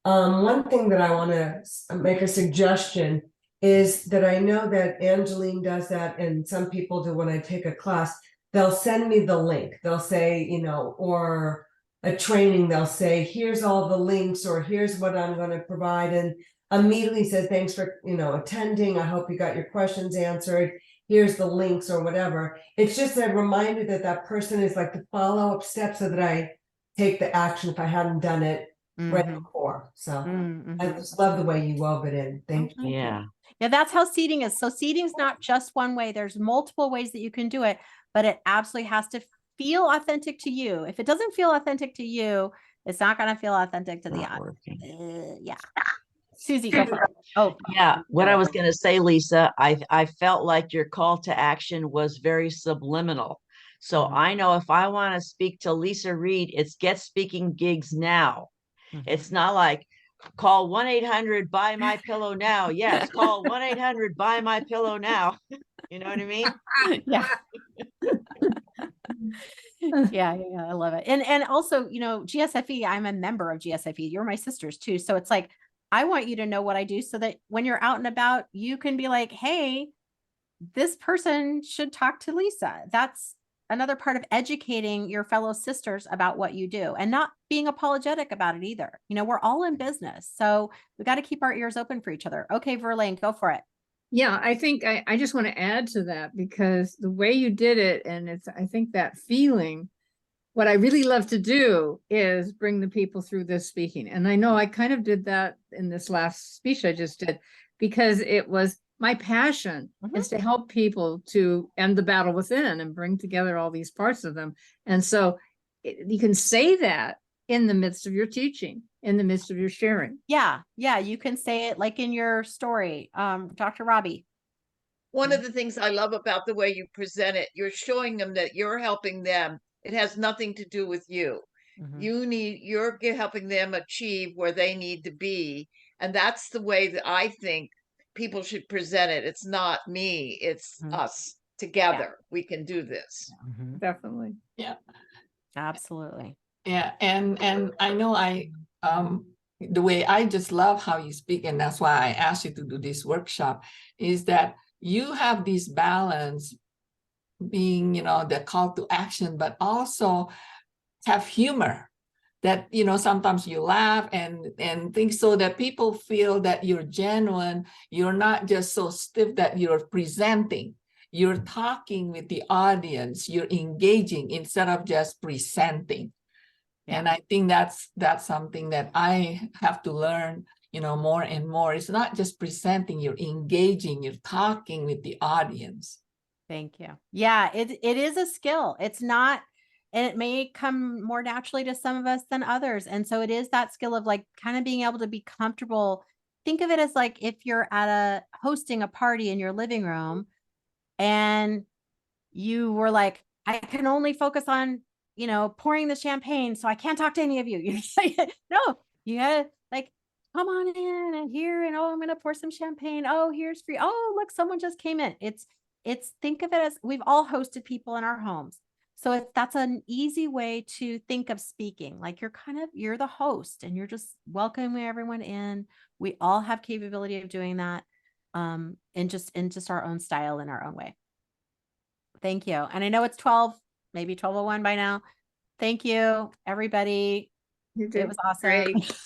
One thing that I want to make a suggestion is that I know that Angeline does that, and some people do when I take a class. They'll send me the link. They'll say, or a training, they'll say, here's all the links, or here's what I'm going to provide, and immediately says, thanks for attending. I hope you got your questions answered. Here's the links or whatever. It's just a reminder that person is like the follow-up step so that I take the action if I hadn't done it right before. So I just love the way you wove it in. Thank you. Yeah. Yeah, that's how seeding is. So seeding's not just one way. There's multiple ways that you can do it, but it absolutely has to feel authentic to you. If it doesn't feel authentic to you, it's not going to feel authentic to the audience. Yeah. Susie, go for it. Oh, Yeah, what I Go was ahead. gonna say, Lisa, I felt like your call to action was very subliminal. So Mhm. I know if I want to speak to Lisa Reed, it's get speaking gigs now. It's not like call 1-800 buy my pillow now. Yes, call 1-800 buy my pillow now. You know what I mean? Yeah. Yeah, I love it. And also, GSFE, I'm a member of GSFE. You're my sisters too. So it's like, I want you to know what I do so that when you're out and about, you can be like, hey, this person should talk to Lisa. That's another part of educating your fellow sisters about what you do and not being apologetic about it either. We're all in business. So we got to keep our ears open for each other. Okay, Verlaine, go for it. Yeah, I think I just want to add to that because the way you did it, and I think that feeling, what I really love to do is bring the people through this speaking. And I know I kind of did that in this last speech I just did, because it was my passion is to help people to end the battle within and bring together all these parts of them. And so you can say that in the midst of your teaching, in the midst of your sharing. Yeah, you can say it like in your story, Dr. Robbie. One of the things I love about the way you present it, you're showing them that you're helping them. It has nothing to do with you. You're helping them achieve where they need to be. And that's the way that I think people should present it. It's not me, it's us together. We can do this. Definitely. Yeah. Absolutely. Yeah, and I know the way I just love how you speak, and that's why I asked you to do this workshop, is that you have this balance being, the call to action, but also have humor. That, sometimes you laugh and things so that people feel that you're genuine. You're not just so stiff that you're presenting. You're talking with the audience. You're engaging instead of just presenting. And I think that's something that I have to learn, more and more. It's not just presenting, you're engaging, you're talking with the audience. Thank you. Yeah, it is a skill. It's not, and it may come more naturally to some of us than others. And so it is that skill of like kind of being able to be comfortable. Think of it as like if you're hosting a party in your living room and you were like, I can only focus on, pouring the champagne. So I can't talk to any of you. You're like, no, you gotta like, come on in and here. And I'm going to pour some champagne. Oh, here's free. Oh, look, someone just came in. Think of it as we've all hosted people in our homes. So that's an easy way to think of speaking. Like you're the host and you're just welcoming everyone in. We all have capability of doing that. In just our own style, in our own way. Thank you. And I know it's 12, maybe 12:01 by now. Thank you, everybody. You did It was awesome. great.